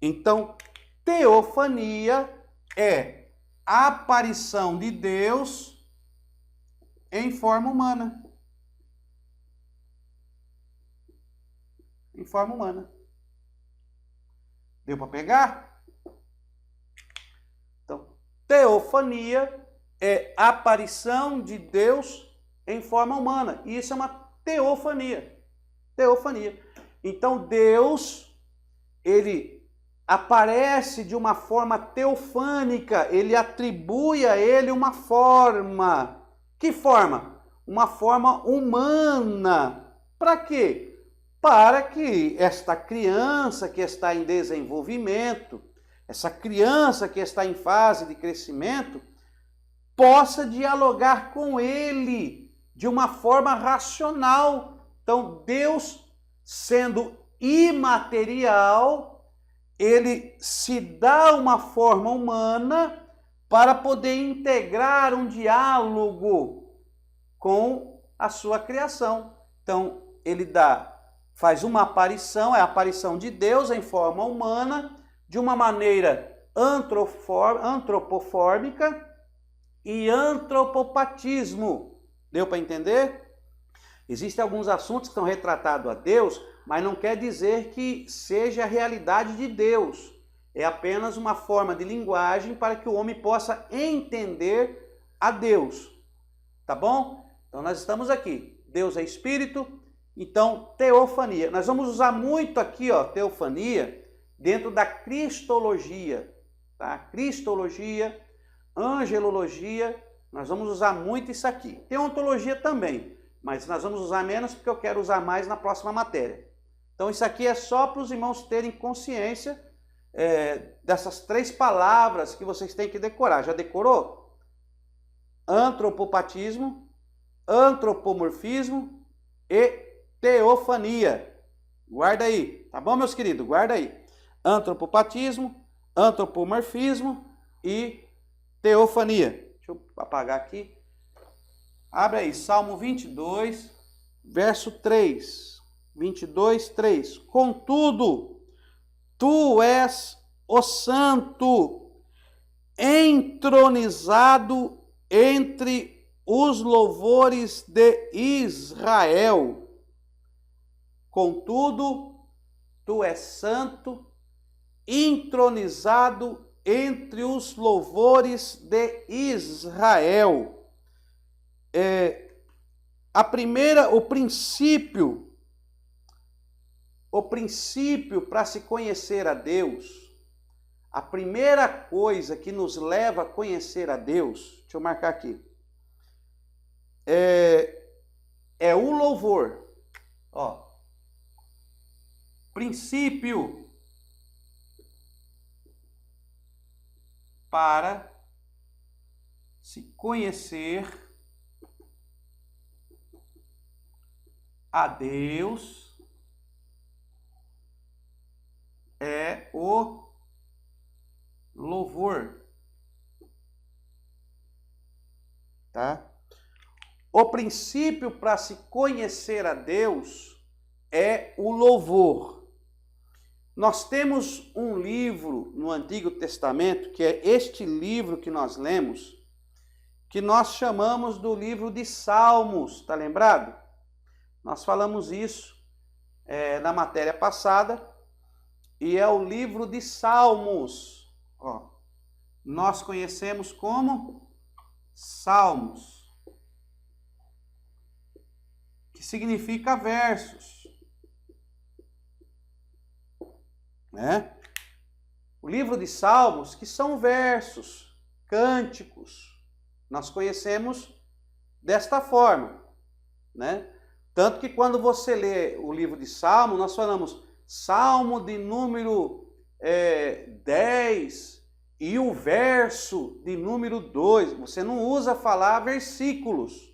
Então, teofania é a aparição de Deus em forma humana. Em forma humana. Deu para pegar? Então, teofania é a aparição de Deus em forma humana. E isso é uma teofania. Teofania. Então, Deus, ele aparece de uma forma teofânica, ele atribui a ele uma forma. Que forma? Uma forma humana. Para quê? Para que esta criança que está em desenvolvimento, essa criança que está em fase de crescimento, possa dialogar com ele de uma forma racional. Então, Deus, sendo imaterial, ele se dá uma forma humana para poder integrar um diálogo com a sua criação. Então, ele faz uma aparição, é a aparição de Deus em forma humana, de uma maneira antropofórmica e antropopatismo. Deu para entender? Existem alguns assuntos que estão retratados a Deus, mas não quer dizer que seja a realidade de Deus. É apenas uma forma de linguagem para que o homem possa entender a Deus. Tá bom? Então nós estamos aqui. Deus é Espírito, então teofania. Nós vamos usar muito aqui, ó, teofania, dentro da cristologia. Tá? Cristologia, angelologia, nós vamos usar muito isso aqui. Tem ontologia também, mas nós vamos usar menos porque eu quero usar mais na próxima matéria. Então isso aqui é só para os irmãos terem consciência dessas três palavras que vocês têm que decorar. Já decorou? Antropopatismo, antropomorfismo e teofania. Guarda aí, tá bom, meus queridos? Guarda aí. Antropopatismo, antropomorfismo e teofania. Deixa eu apagar aqui. Abre aí, Salmo 22, verso 3. 22, 3. Contudo, tu és o santo, entronizado entre os louvores de Israel. Contudo, tu és santo, entronizado entre os louvores de Israel. O princípio para se conhecer a Deus, a primeira coisa que nos leva a conhecer a Deus, deixa eu marcar aqui, é o louvor. Ó, princípio para se conhecer a Deus é o louvor. Tá? O princípio para se conhecer a Deus é o louvor. Nós temos um livro no Antigo Testamento, que é este livro que nós lemos, que nós chamamos do livro de Salmos, tá lembrado? Nós falamos isso na matéria passada, e é o livro de Salmos. Ó, nós conhecemos como Salmos, que significa versos, né? O livro de Salmos, que são versos, cânticos, nós conhecemos desta forma, né? Tanto que quando você lê o livro de Salmos, nós falamos Salmo de número 10 e o verso de número 2. Você não usa falar versículos,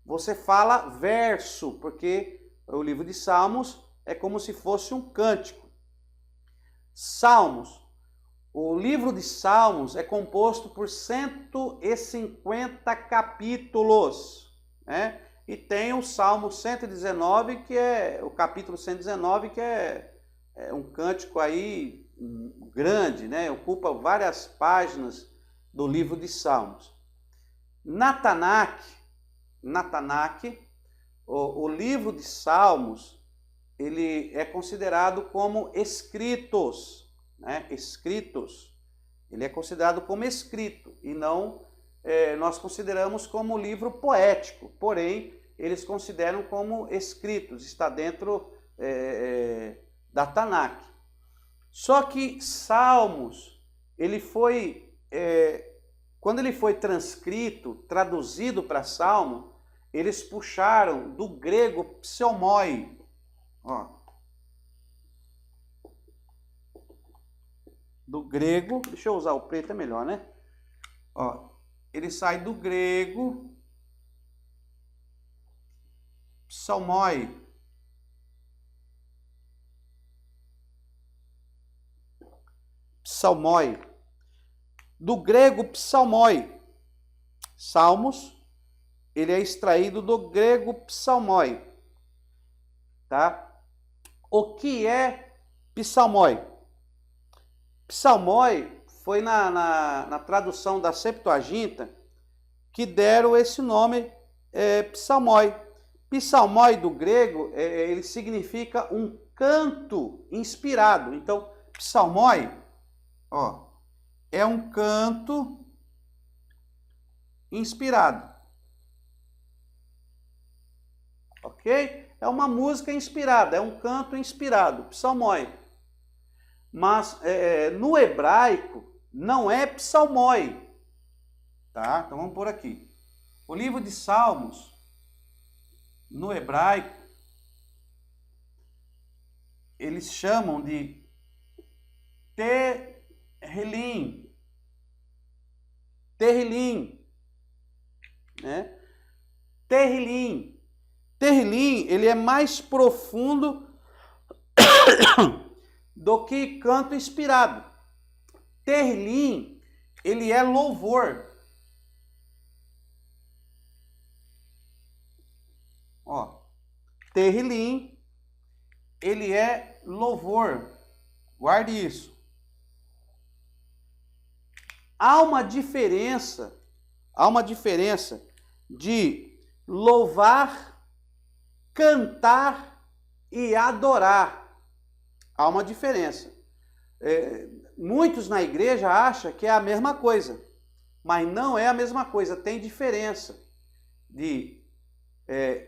você fala verso, porque o livro de Salmos é como se fosse um cântico. Salmos. O livro de Salmos é composto por 150 capítulos, né? E tem o Salmo 119, que é o capítulo 119, que é um cântico aí grande, né? Ocupa várias páginas do livro de Salmos. Na Tanakh, o livro de Salmos, ele é considerado como escritos, né? Escritos. Ele é considerado como escrito e não nós consideramos como livro poético, porém eles consideram como escritos, está dentro da Tanakh. Só que Salmos, ele foi, quando ele foi transcrito, traduzido para Salmo, eles puxaram do grego psalmoi. Ó, do grego, deixa eu usar o preto, é melhor, né? Ó, ele sai do grego psalmoi. Psalmoi. Do grego psalmoi. Salmos, ele é extraído do grego psalmoi. Tá? O que é psalmoi? Psalmoi foi na tradução da Septuaginta que deram esse nome psalmoi. Psalmoi do grego, ele significa um canto inspirado. Então, psalmoi, ó, é um canto inspirado. Ok? É uma música inspirada, é um canto inspirado, psalmoi. Mas no hebraico não é psalmoi, tá? Então vamos por aqui. O livro de Salmos, no hebraico, eles chamam de Tehillim. Tehillim, né? Tehillim. Tehillim, ele é mais profundo do que canto inspirado. Tehillim, ele é louvor. Ó, Tehillim, ele é louvor. Guarde isso. Há uma diferença de louvar, cantar e adorar. Há uma diferença. Muitos na igreja acham que é a mesma coisa, mas não é a mesma coisa, tem diferença de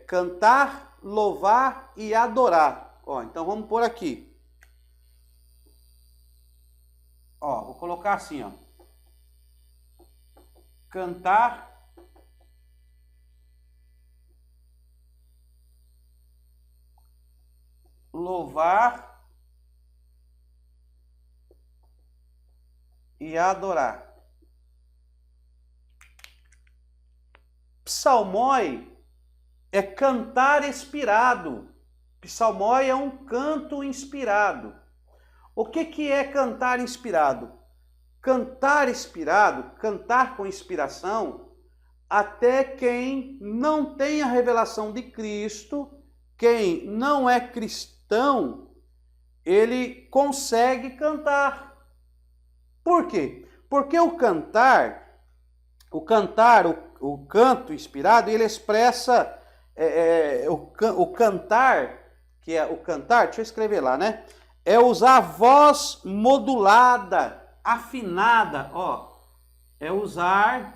cantar, louvar e adorar. Ó, então vamos por aqui. Ó, vou colocar assim, ó. Cantar, louvar e adorar. Psalmói é cantar inspirado. Psalmói é um canto inspirado. O que é cantar inspirado? Cantar inspirado, cantar com inspiração, até quem não tem a revelação de Cristo, quem não é cristão, ele consegue cantar. Por quê? Porque o canto inspirado, ele expressa o cantar, que é o cantar, deixa eu escrever lá, né? É usar a voz modulada, afinada, ó. É usar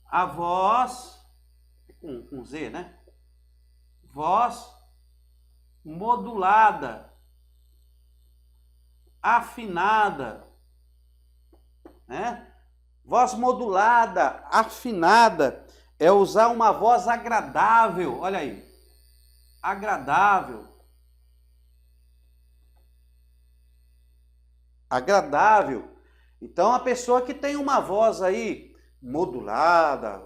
a voz, com Z, né? Voz modulada, afinada, né? Voz modulada, afinada, é usar uma voz agradável, olha aí, agradável. Agradável. Então, a pessoa que tem uma voz aí modulada,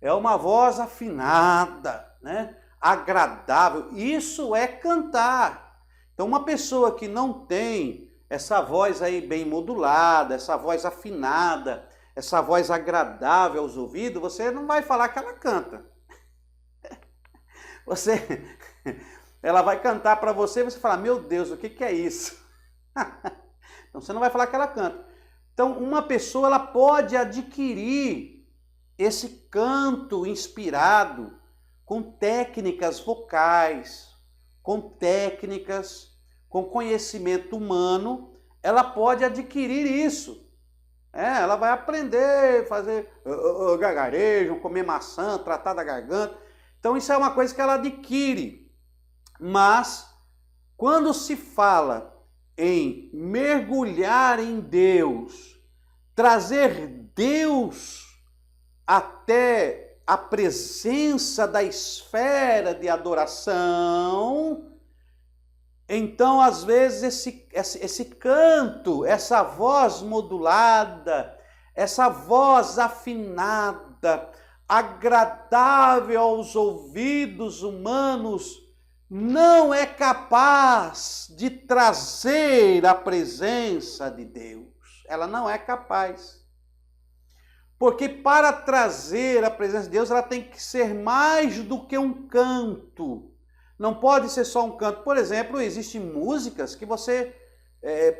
é uma voz afinada, né? Agradável. Isso é cantar. Então, uma pessoa que não tem essa voz aí bem modulada, essa voz afinada, essa voz agradável aos ouvidos, você não vai falar que ela canta. Ela vai cantar para você e você fala, meu Deus, o que é isso? Então você não vai falar que ela canta. Então uma pessoa ela pode adquirir esse canto inspirado com técnicas vocais, com técnicas, com conhecimento humano, ela pode adquirir isso. Ela vai aprender, fazer gargarejo, comer maçã, tratar da garganta. Então isso é uma coisa que ela adquire. Mas, quando se fala em mergulhar em Deus, trazer Deus até a presença da esfera de adoração, então, às vezes, esse canto, essa voz modulada, essa voz afinada, agradável aos ouvidos humanos, não é capaz de trazer a presença de Deus. Ela não é capaz. Porque para trazer a presença de Deus, ela tem que ser mais do que um canto. Não pode ser só um canto. Por exemplo, existem músicas que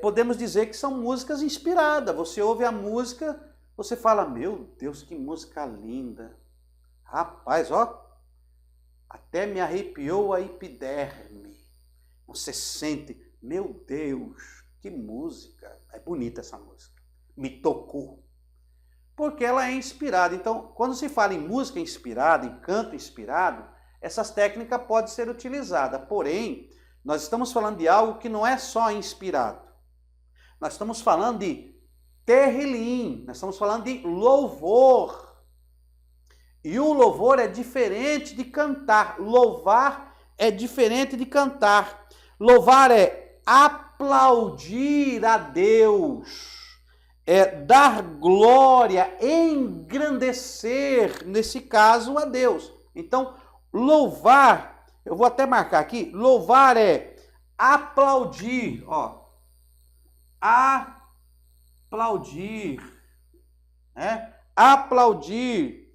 podemos dizer que são músicas inspiradas. Você ouve a música, você fala, meu Deus, que música linda. Rapaz, ó. Até me arrepiou a epiderme. Você sente, meu Deus, que música. É bonita essa música. Me tocou. Porque ela é inspirada. Então, quando se fala em música inspirada, em canto inspirado, essas técnicas podem ser utilizadas. Porém, nós estamos falando de algo que não é só inspirado. Nós estamos falando de terrilim. Nós estamos falando de louvor. E o louvor é diferente de cantar. Louvar é diferente de cantar. Louvar é aplaudir a Deus. É dar glória, engrandecer, nesse caso, a Deus. Então, louvar, eu vou até marcar aqui, louvar é aplaudir, ó. Aplaudir, né? Aplaudir.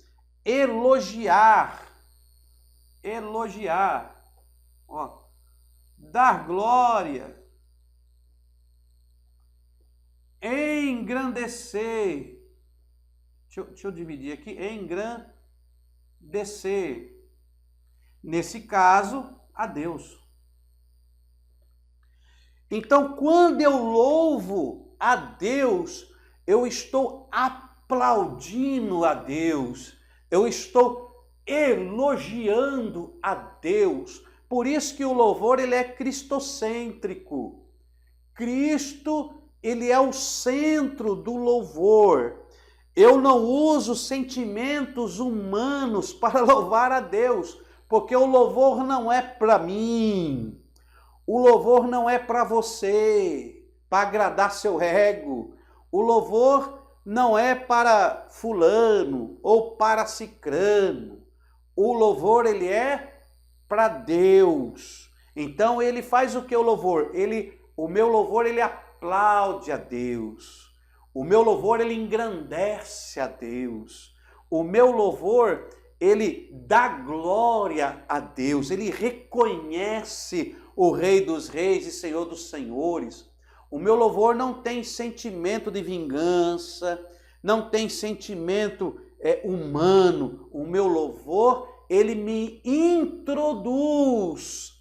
Elogiar, ó, dar glória, engrandecer, deixa eu dividir aqui, engrandecer, nesse caso, a Deus. Então, quando eu louvo a Deus, eu estou aplaudindo a Deus, eu estou elogiando a Deus. Por isso que o louvor ele é cristocêntrico. Cristo, ele é o centro do louvor. Eu não uso sentimentos humanos para louvar a Deus, porque o louvor não é para mim. O louvor não é para você, para agradar seu ego. O louvor não é para fulano ou para cicrano. O louvor, ele é para Deus. Então ele faz o que o louvor? O meu louvor, ele aplaude a Deus. O meu louvor, ele engrandece a Deus. O meu louvor, ele dá glória a Deus. Ele reconhece o Rei dos Reis e Senhor dos Senhores. O meu louvor não tem sentimento de vingança, não tem sentimento humano. O meu louvor, ele me introduz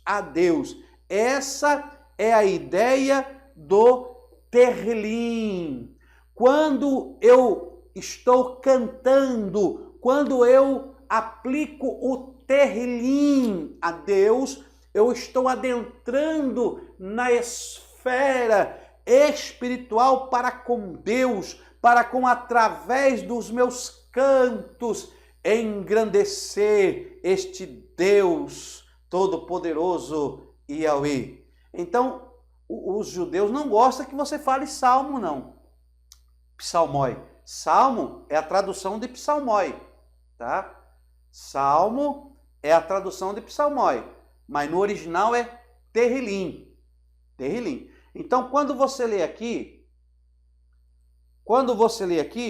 a Deus. Essa é a ideia do terlim. Quando eu estou cantando, quando eu aplico o terlim a Deus, eu estou adentrando na esfera espiritual para com Deus, para com através dos meus cantos engrandecer este Deus Todo-Poderoso Yahweh. Então, os judeus não gostam que você fale salmo, não. Psalmoi. Salmo é a tradução de psalmoi, tá? Salmo é a tradução de psalmoi, mas no original é terrilim. Terrilim. Então, quando você lê aqui,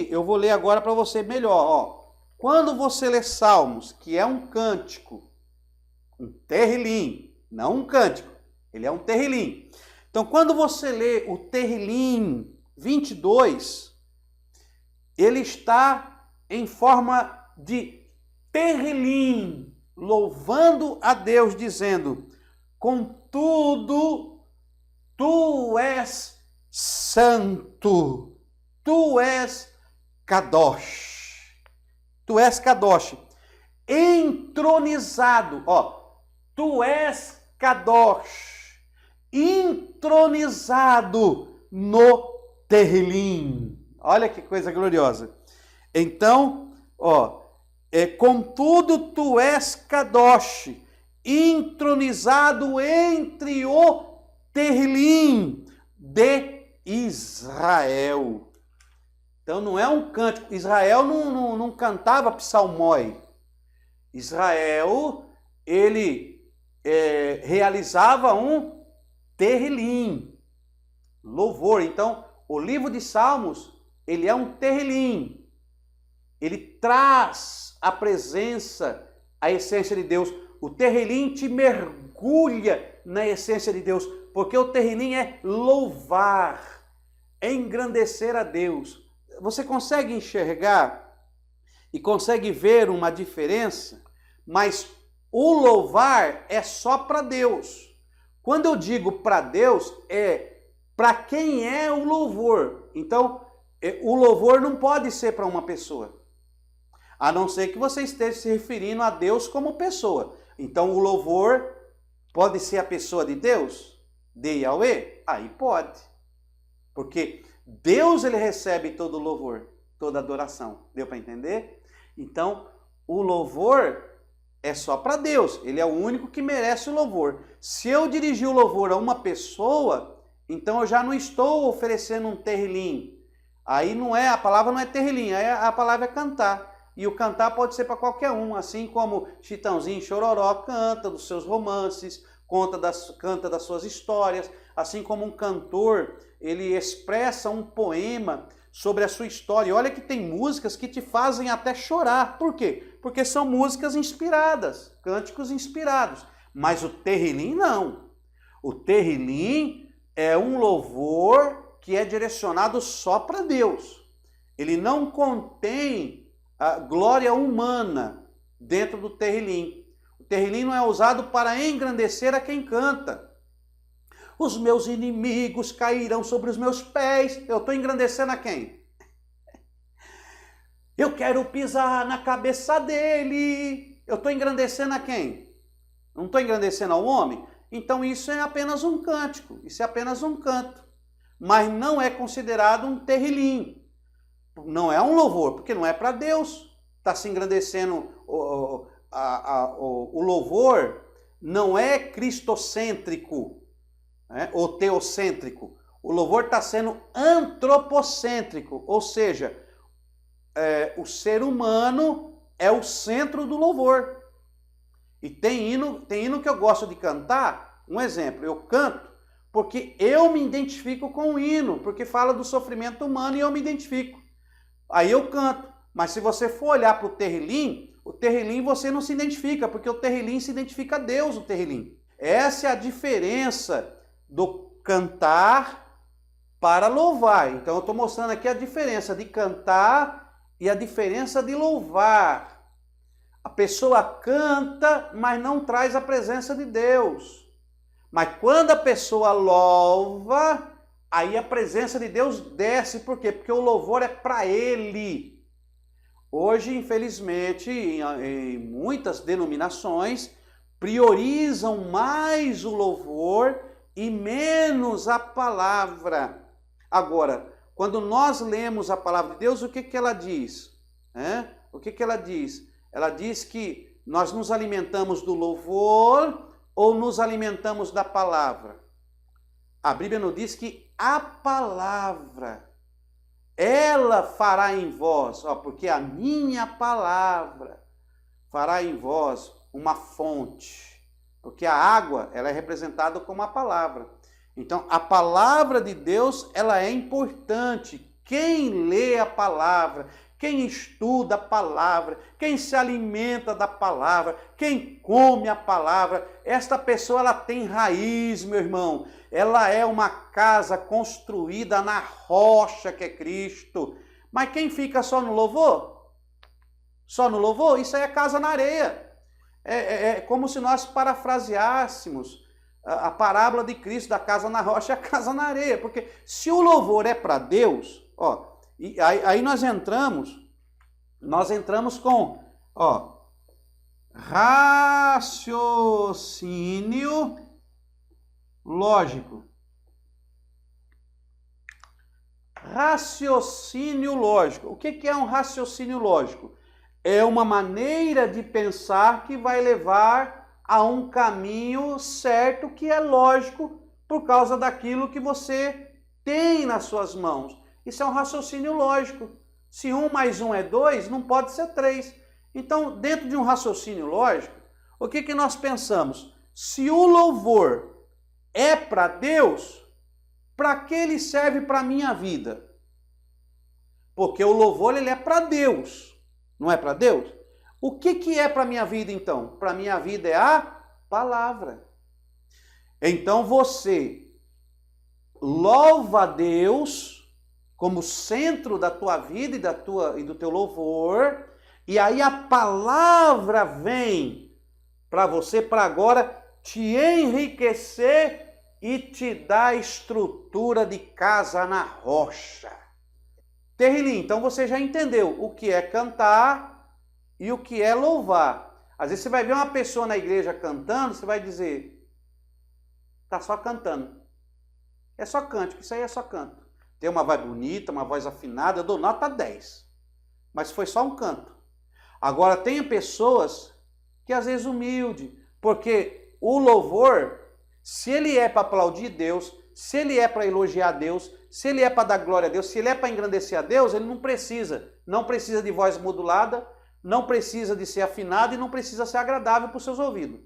eu vou ler agora para você melhor, ó. Quando você lê Salmos, que é um cântico, um terrilim, não um cântico, ele é um terrilim. Então, quando você lê o terrilim 22, ele está em forma de terrilim, louvando a Deus, dizendo: contudo, tu és santo, tu és Kadosh. Tu és Kadosh, entronizado, ó, tu és Kadosh, entronizado no terrilim. Olha que coisa gloriosa. Então, ó, contudo tu és Kadosh, entronizado entre o terrilim de Israel. Então não é um cântico. Israel não cantava psalmoi. Israel, ele realizava um terrilim, louvor. Então, o livro de Salmos, ele é um terrilim. Ele traz a presença, a essência de Deus. O terrilim te mergulha na essência de Deus, porque o terrilim é louvar, engrandecer a Deus. Você consegue enxergar e consegue ver uma diferença, mas o louvar é só para Deus. Quando eu digo para Deus, é para quem é o louvor. Então, o louvor não pode ser para uma pessoa, a não ser que você esteja se referindo a Deus como pessoa. Então, o louvor pode ser a pessoa de Deus, de Yahweh? Aí pode, porque Deus, ele recebe todo o louvor, toda a adoração. Deu para entender? Então, o louvor é só para Deus. Ele é o único que merece o louvor. Se eu dirigir o louvor a uma pessoa, então eu já não estou oferecendo um terrilim. Aí não é, a palavra não é terrilim, aí a palavra é cantar. E o cantar pode ser para qualquer um, assim como Chitãozinho Chororó canta dos seus romances, canta das suas histórias, assim como um cantor, ele expressa um poema sobre a sua história. E olha que tem músicas que te fazem até chorar. Por quê? Porque são músicas inspiradas, cânticos inspirados. Mas o terrilim não. O terrilim é um louvor que é direcionado só para Deus. Ele não contém a glória humana dentro do terrilim. O terrilim não é usado para engrandecer a quem canta. Os meus inimigos cairão sobre os meus pés. Eu estou engrandecendo a quem? Eu quero pisar na cabeça dele. Eu estou engrandecendo a quem? Não estou engrandecendo ao homem? Então isso é apenas um cântico. Isso é apenas um canto. Mas não é considerado um terrilim. Não é um louvor, porque não é para Deus. Está se engrandecendo. O louvor não é cristocêntrico. ou teocêntrico. O louvor está sendo antropocêntrico, ou seja, o ser humano é o centro do louvor. E tem hino que eu gosto de cantar. Um exemplo, eu canto porque eu me identifico com o hino, porque fala do sofrimento humano e eu me identifico. Aí eu canto. Mas se você for olhar para o Terrilim você não se identifica, porque o Terrilim se identifica a Deus, o Terrilim. Essa é a diferença do cantar para louvar. Então eu estou mostrando aqui a diferença de cantar e a diferença de louvar. A pessoa canta, mas não traz a presença de Deus. Mas quando a pessoa louva, aí a presença de Deus desce. Por quê? Porque o louvor é para Ele. Hoje, infelizmente, em muitas denominações, priorizam mais o louvor e menos a palavra. Agora, quando nós lemos a palavra de Deus, o que ela diz? O que ela diz? Ela diz que nós nos alimentamos do louvor ou nos alimentamos da palavra? A Bíblia nos diz que a palavra, ela fará em vós, porque a minha palavra fará em vós uma fonte. Porque a água, ela é representada como a palavra. Então, a palavra de Deus, ela é importante. Quem lê a palavra, quem estuda a palavra, quem se alimenta da palavra, quem come a palavra, esta pessoa ela tem raiz, meu irmão. Ela é uma casa construída na rocha que é Cristo. Mas quem fica só no louvor? Só no louvor? Isso aí é casa na areia. É como se nós parafraseássemos a parábola de Cristo da casa na rocha e a casa na areia. Porque se o louvor é para Deus, e aí nós entramos com, raciocínio lógico. Raciocínio lógico. O que é um raciocínio lógico? É uma maneira de pensar que vai levar a um caminho certo que é lógico por causa daquilo que você tem nas suas mãos. Isso é um raciocínio lógico. Se 1 mais 1 é 2, não pode ser 3. Então, dentro de um raciocínio lógico, o que nós pensamos? Se o louvor é para Deus, para que ele serve para a minha vida? Porque o louvor ele é para Deus, não é para Deus? O que é para a minha vida então? Para a minha vida é a palavra. Então você louva a Deus como centro da tua vida e do teu louvor, e aí a palavra vem para você para agora te enriquecer e te dar estrutura de casa na rocha. Terrilim, então você já entendeu o que é cantar e o que é louvar. Às vezes você vai ver uma pessoa na igreja cantando, você vai dizer, tá só cantando. É só cântico, isso aí é só canto. Tem uma voz bonita, uma voz afinada, eu dou nota 10. Mas foi só um canto. Agora, tem pessoas que às vezes humilde, porque o louvor, se ele é para aplaudir Deus, se ele é para elogiar Deus, se ele é para dar glória a Deus, se ele é para engrandecer a Deus, ele não precisa de voz modulada, não precisa de ser afinado e não precisa ser agradável para os seus ouvidos.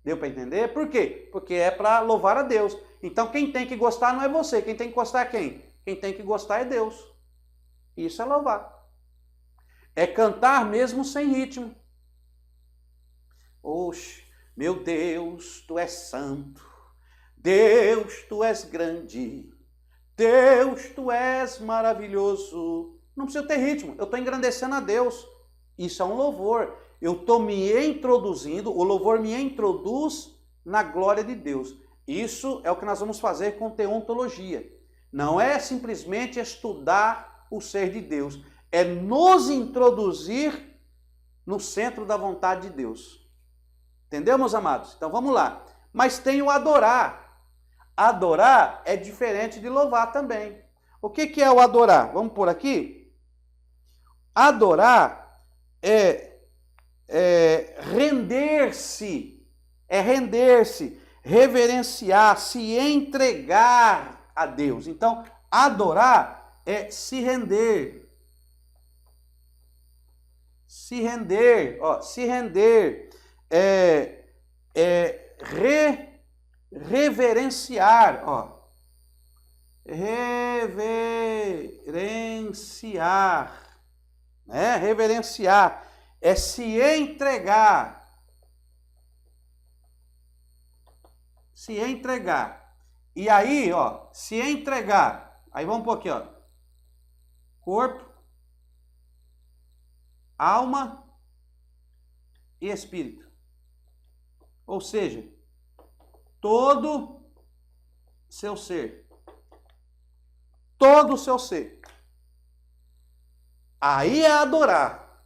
Deu para entender? Por quê? Porque é para louvar a Deus. Então quem tem que gostar não é você, quem tem que gostar é quem? Quem tem que gostar é Deus. Isso é louvar. É cantar mesmo sem ritmo. Oxe, meu Deus, tu és santo. Deus, tu és grande. Deus, tu és maravilhoso. Não precisa ter ritmo, eu estou engrandecendo a Deus. Isso é um louvor. Eu estou me introduzindo, o louvor me introduz na glória de Deus. Isso é o que nós vamos fazer com teontologia. Não é simplesmente estudar o ser de Deus. É nos introduzir no centro da vontade de Deus. Entendeu, meus amados? Então vamos lá. Mas tem o adorar. Adorar é diferente de louvar também. O que é o adorar? Vamos por aqui? Adorar é render-se. É render-se. reverenciar, se entregar a Deus. Então, adorar é se render. Se render, ó, se render, reverenciar, ó. Reverenciar, né? Reverenciar é se entregar. Se entregar. E aí, ó, se entregar. Aí vamos por aqui, ó. Corpo, alma e espírito. Ou seja, todo seu ser. Todo o seu ser. Aí é adorar.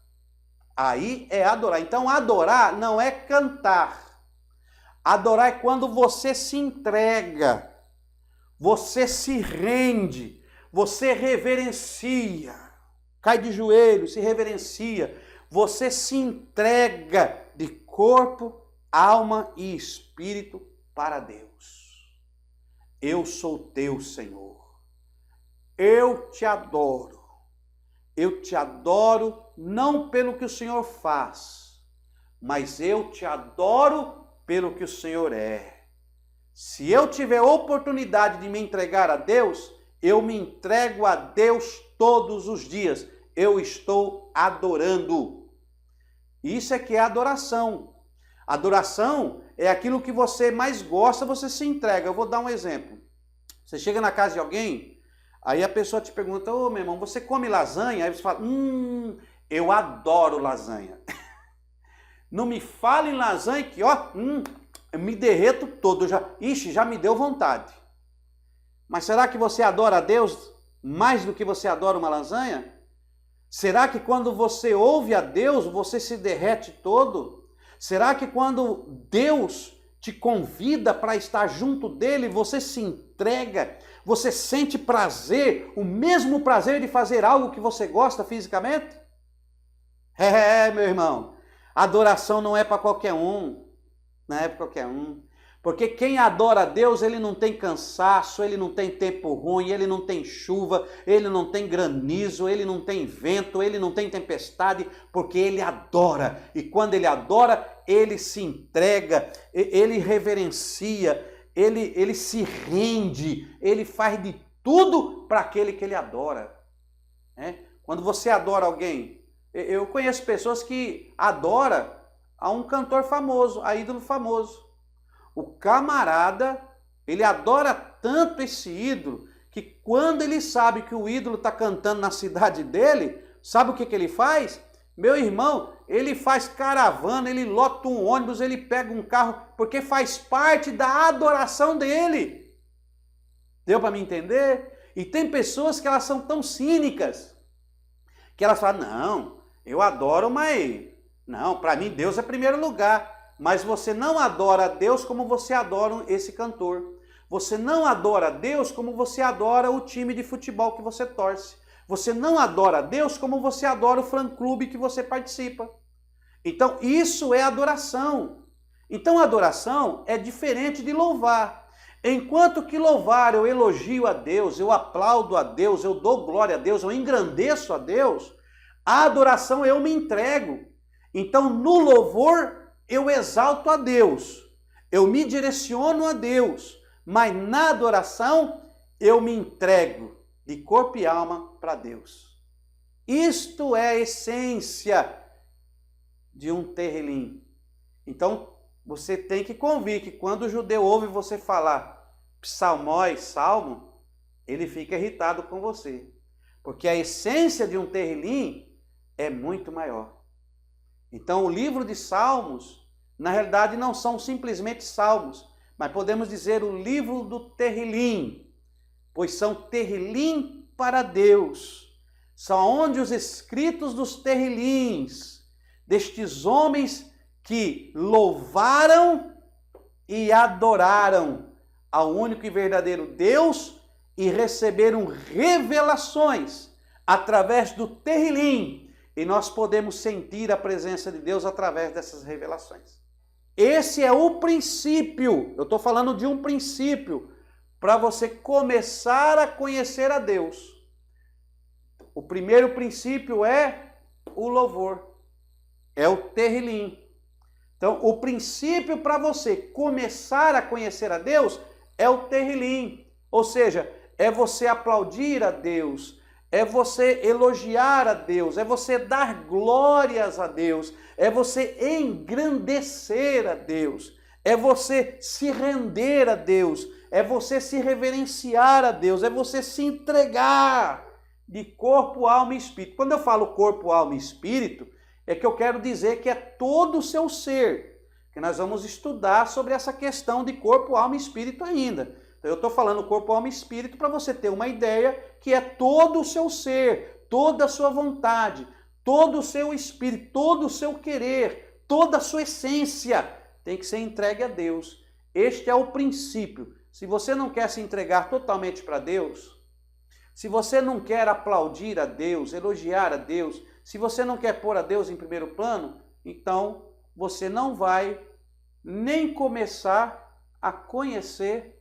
Aí é adorar. Então, adorar não é cantar. Adorar é quando você se entrega, você se rende, você reverencia, cai de joelhos, se reverencia, você se entrega de corpo, alma e espírito para Deus. Eu sou teu, Senhor. Eu te adoro. Eu te adoro não pelo que o Senhor faz, mas eu te adoro pelo que o Senhor é. Se eu tiver oportunidade de me entregar a Deus, eu me entrego a Deus todos os dias. Eu estou adorando. Isso é que é adoração. Adoração é aquilo que você mais gosta, você se entrega. Eu vou dar um exemplo. Você chega na casa de alguém, aí a pessoa te pergunta: ô, meu irmão, você come lasanha? Aí você fala: eu adoro lasanha. Não me fale em lasanha que, ó, eu me derreto todo. Já me deu vontade. Mas será que você adora a Deus mais do que você adora uma lasanha? Será que quando você ouve a Deus, você se derrete todo? Será que quando Deus te convida para estar junto dele, você se entrega? Você sente prazer, o mesmo prazer de fazer algo que você gosta fisicamente? Meu irmão. Adoração não é para qualquer um, não é para qualquer um. Porque quem adora a Deus, ele não tem cansaço, ele não tem tempo ruim, ele não tem chuva, ele não tem granizo, ele não tem vento, ele não tem tempestade, porque ele adora. E quando ele adora, ele se entrega, ele reverencia, ele se rende, ele faz de tudo para aquele que ele adora. Quando você adora alguém, eu conheço pessoas que adoram a um cantor famoso, a ídolo famoso. O camarada, ele adora tanto esse ídolo, que quando ele sabe que o ídolo está cantando na cidade dele, sabe o que ele faz? Meu irmão, ele faz caravana, ele lota um ônibus, ele pega um carro, porque faz parte da adoração dele. Deu para me entender? E tem pessoas que elas são tão cínicas, que elas falam: não, eu adoro, mas não, para mim Deus é primeiro lugar. Mas você não adora a Deus como você adora esse cantor. Você não adora a Deus como você adora o time de futebol que você torce. Você não adora a Deus como você adora o fã-clube que você participa. Então, isso é adoração. Então, adoração é diferente de louvar. Enquanto que louvar, eu elogio a Deus, eu aplaudo a Deus, eu dou glória a Deus, eu engrandeço a Deus, a adoração eu me entrego. Então, no louvor, eu exalto a Deus, eu me direciono a Deus, mas na adoração eu me entrego de corpo e alma para Deus. Isto é a essência de um terrilim. Então, você tem que convir que quando o judeu ouve você falar psalmóis, salmo, ele fica irritado com você. Porque a essência de um terrilim é muito maior. Então, o livro de Salmos, na realidade, não são simplesmente salmos, mas podemos dizer o livro do terrilim, pois são terrilim para Deus. São onde os escritos dos terrilins, destes homens que louvaram e adoraram ao único e verdadeiro Deus e receberam revelações através do terrilim. E nós podemos sentir a presença de Deus através dessas revelações. Esse é o princípio, eu estou falando de um princípio, para você começar a conhecer a Deus. O primeiro princípio é o louvor, é o Terrilim. Então, o princípio para você começar a conhecer a Deus é o Terrilim, ou seja, é você aplaudir a Deus, é você elogiar a Deus, é você dar glórias a Deus, é você engrandecer a Deus, é você se render a Deus, é você se reverenciar a Deus, é você se entregar de corpo, alma e espírito. Quando eu falo corpo, alma e espírito, é que eu quero dizer que é todo o seu ser, que nós vamos estudar sobre essa questão de corpo, alma e espírito ainda. Então, eu estou falando corpo, alma e espírito para você ter uma ideia que é todo o seu ser, toda a sua vontade, todo o seu espírito, todo o seu querer, toda a sua essência tem que ser entregue a Deus. Este é o princípio. Se você não quer se entregar totalmente para Deus, se você não quer aplaudir a Deus, elogiar a Deus, se você não quer pôr a Deus em primeiro plano, então você não vai nem começar a conhecer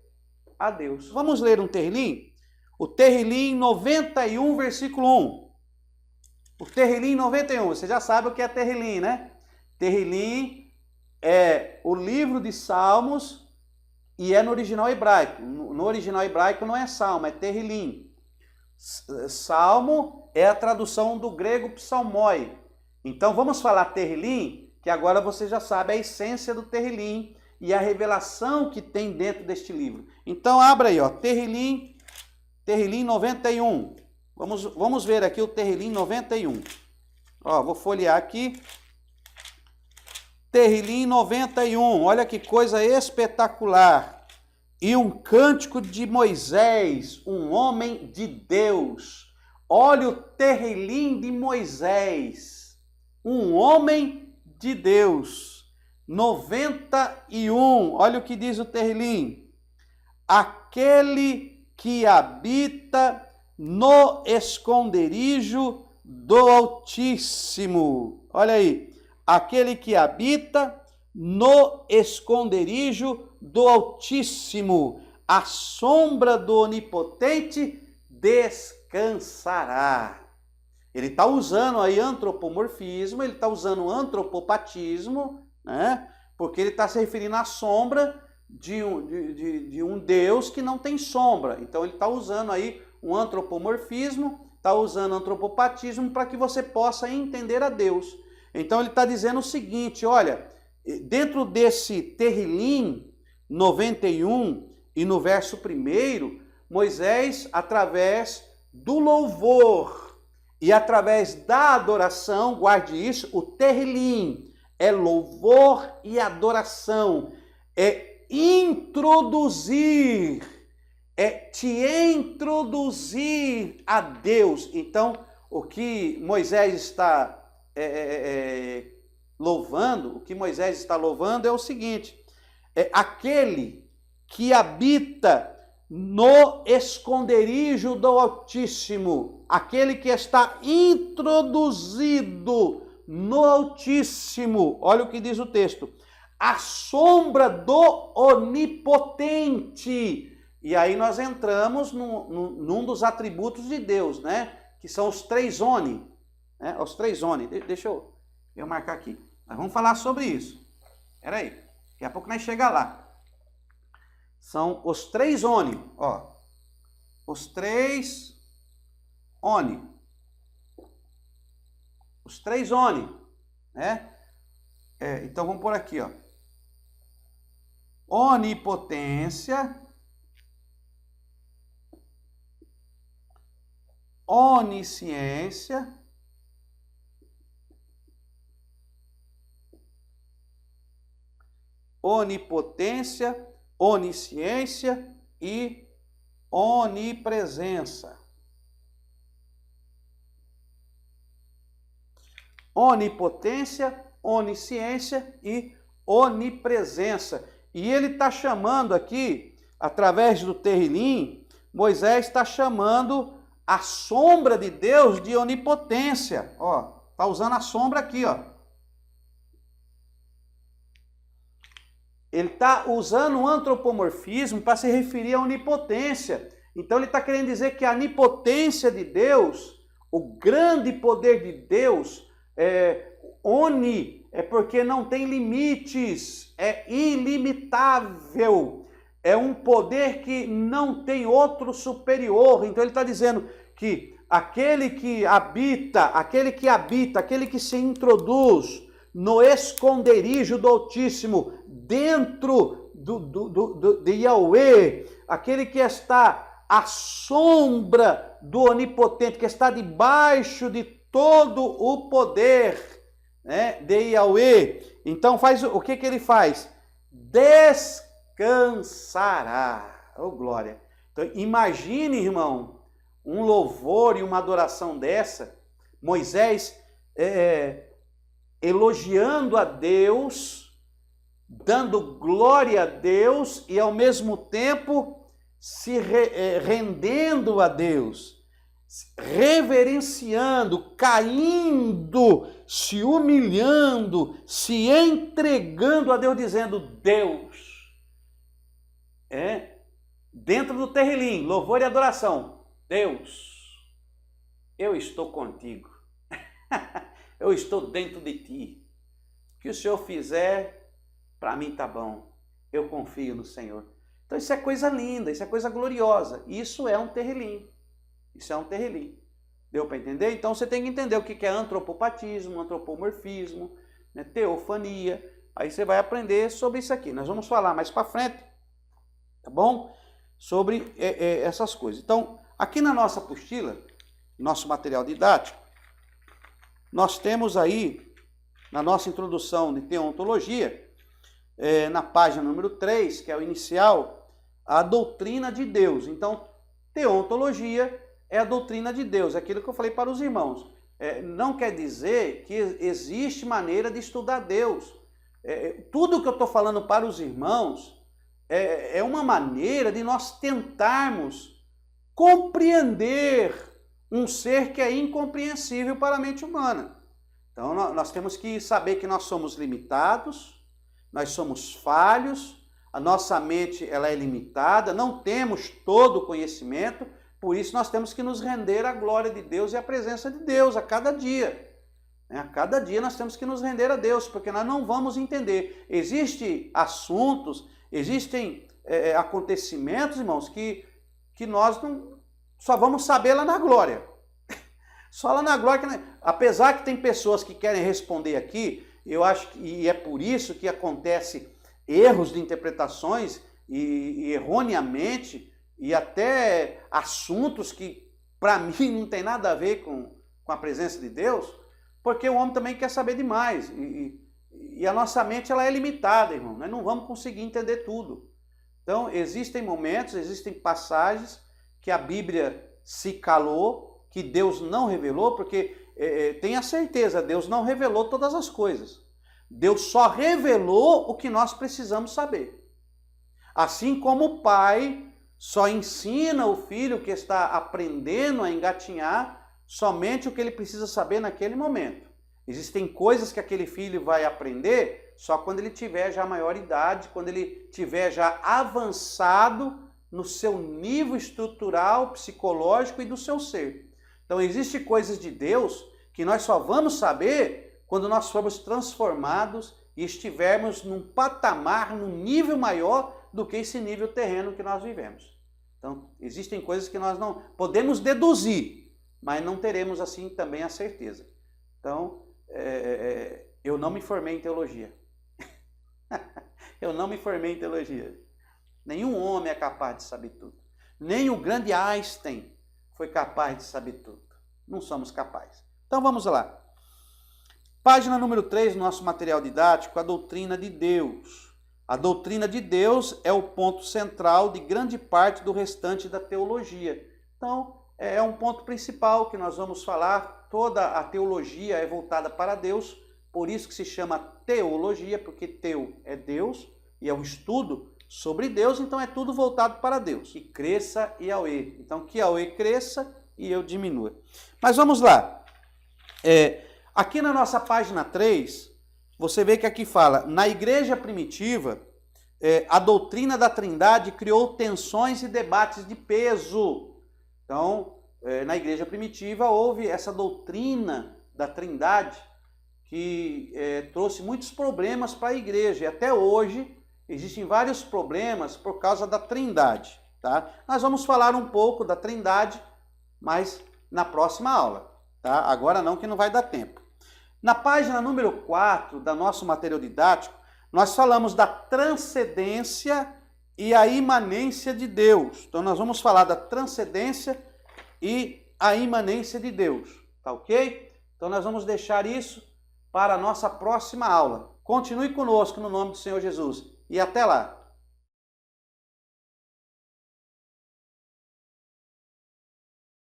a Deus. Vamos ler um Terrilim? O Terrilim 91, versículo 1. O Terrilim 91, você já sabe o que é Terrilim, né? Terrilim é o livro de Salmos e é no original hebraico. No original hebraico não é Salmo, é Terrilim. Salmo é a tradução do grego psalmoi. Então vamos falar Terrilim, que agora você já sabe a essência do Terrilim e a revelação que tem dentro deste livro. Então abra aí, ó, Terrilim 91. Vamos ver aqui o Terrilim 91. Ó, vou folhear aqui. Terrilim 91, olha que coisa espetacular. E um cântico de Moisés, um homem de Deus. Olha o Terrilim de Moisés, um homem de Deus. 91, olha o que diz o Terrilim. Aquele que habita no esconderijo do Altíssimo. Olha aí, aquele que habita no esconderijo do Altíssimo, a sombra do Onipotente descansará. Ele está usando aí antropomorfismo, ele está usando antropopatismo, né? Porque ele está se referindo à sombra de um Deus que não tem sombra. Então ele está usando aí um antropomorfismo, está usando antropopatismo para que você possa entender a Deus. Então ele está dizendo o seguinte, olha, dentro desse Terrilim 91 e no verso 1, Moisés, através do louvor e através da adoração, guarde isso, o Terrilim é louvor e adoração, é introduzir, é te introduzir a Deus. Então, o que Moisés está louvando, o que Moisés está louvando é o seguinte, é aquele que habita no esconderijo do Altíssimo, aquele que está introduzido no Altíssimo. Olha o que diz o texto, a sombra do Onipotente. E aí nós entramos num dos atributos de Deus, né? Que são os três oni, né? Os três oni. Deixa eu marcar aqui. Nós vamos falar sobre isso. Espera aí, daqui a pouco nós chegamos lá. São os três oni, ó. Os três oni. Os três oni, né? Então vamos por aqui, ó. Onipotência, onisciência, onipotência, onisciência e onipresença. Onipotência, onisciência e onipresença. E ele está chamando aqui, através do Terrilim, Moisés está chamando a sombra de Deus de onipotência. Ó, está usando a sombra aqui, ó. ele está usando o antropomorfismo para se referir à onipotência. Então ele está querendo dizer que a onipotência de Deus, o grande poder de Deus, é porque não tem limites, é ilimitável, é um poder que não tem outro superior. Então ele está dizendo que aquele que habita, aquele que se introduz no esconderijo do Altíssimo, dentro de Yahweh, aquele que está à sombra do Onipotente, que está debaixo de todo o poder, né, de Yahweh. Então o que ele faz? Descansará. Oh, glória! Então imagine, irmão, um louvor e uma adoração dessa, Moisés elogiando a Deus, dando glória a Deus e ao mesmo tempo se rendendo a Deus, reverenciando, caindo, se humilhando, se entregando a Deus, dizendo: Deus, dentro do terrilim, louvor e adoração, Deus, eu estou contigo, eu estou dentro de ti, o que o Senhor fizer, para mim tá bom, eu confio no Senhor. Então isso é coisa linda, isso é coisa gloriosa, isso é um terrilim, isso é um terrilim. Deu para entender? Então você tem que entender o que é antropopatismo, antropomorfismo, né, teofania, aí você vai aprender sobre isso aqui. Nós vamos falar mais para frente, tá bom? Sobre essas coisas. Então, aqui na nossa apostila, nosso material didático, nós temos aí, na nossa introdução de teontologia, na página número 3, que é o inicial, a doutrina de Deus. Então, teontologia é a doutrina de Deus, é aquilo que eu falei para os irmãos. Não quer dizer que existe maneira de estudar Deus. Tudo que eu estou falando para os irmãos é uma maneira de nós tentarmos compreender um ser que é incompreensível para a mente humana. Então, nós temos que saber que nós somos limitados, nós somos falhos, a nossa mente ela é limitada, não temos todo o conhecimento, por isso nós temos que nos render à glória de Deus e à presença de Deus a cada dia. A cada dia nós temos que nos render a Deus, porque nós não vamos entender. Existem assuntos, existem acontecimentos, irmãos, que nós não, só vamos saber lá na glória. Só lá na glória, apesar que tem pessoas que querem responder aqui, eu acho que, e é por isso que acontece erros de interpretações e erroneamente, e até assuntos que para mim não tem nada a ver com a presença de Deus, porque o homem também quer saber demais. E a nossa mente ela é limitada, irmão. Nós não vamos conseguir entender tudo. Então, existem momentos, existem passagens que a Bíblia se calou, que Deus não revelou, porque tenha certeza, Deus não revelou todas as coisas. Deus só revelou o que nós precisamos saber. Assim como o pai só ensina o filho que está aprendendo a engatinhar somente o que ele precisa saber naquele momento. Existem coisas que aquele filho vai aprender só quando ele tiver já maior idade, quando ele tiver já avançado no seu nível estrutural, psicológico e do seu ser. Então, existem coisas de Deus que nós só vamos saber quando nós formos transformados e estivermos num patamar, num nível maior do que esse nível terreno que nós vivemos. Então, existem coisas que nós não podemos deduzir, mas não teremos assim também a certeza. Então, eu não me formei em teologia. Eu não me formei em teologia. Nenhum homem é capaz de saber tudo. Nem o grande Einstein foi capaz de saber tudo. Não somos capazes. Então vamos lá. Página número 3 do nosso material didático, a doutrina de Deus. A doutrina de Deus é o ponto central de grande parte do restante da teologia. Então, é um ponto principal que nós vamos falar. Toda a teologia é voltada para Deus, por isso que se chama teologia, porque teu é Deus e é um estudo sobre Deus, então é tudo voltado para Deus. Que cresça Yahweh. Então, que Yahweh cresça e eu diminua. Mas vamos lá. Aqui na nossa página 3, você vê que aqui fala, na igreja primitiva, a doutrina da Trindade criou tensões e debates de peso. Então, na igreja primitiva houve essa doutrina da Trindade que trouxe muitos problemas para a igreja. E até hoje existem vários problemas por causa da Trindade. Tá? Nós vamos falar um pouco da Trindade, mas na próxima aula. Tá? Agora não, que não vai dar tempo. Na página número 4 da nosso material didático, nós falamos da transcendência e a imanência de Deus. Então nós vamos falar da transcendência e a imanência de Deus. Tá ok? Então nós vamos deixar isso para a nossa próxima aula. Continue conosco no nome do Senhor Jesus. E até lá!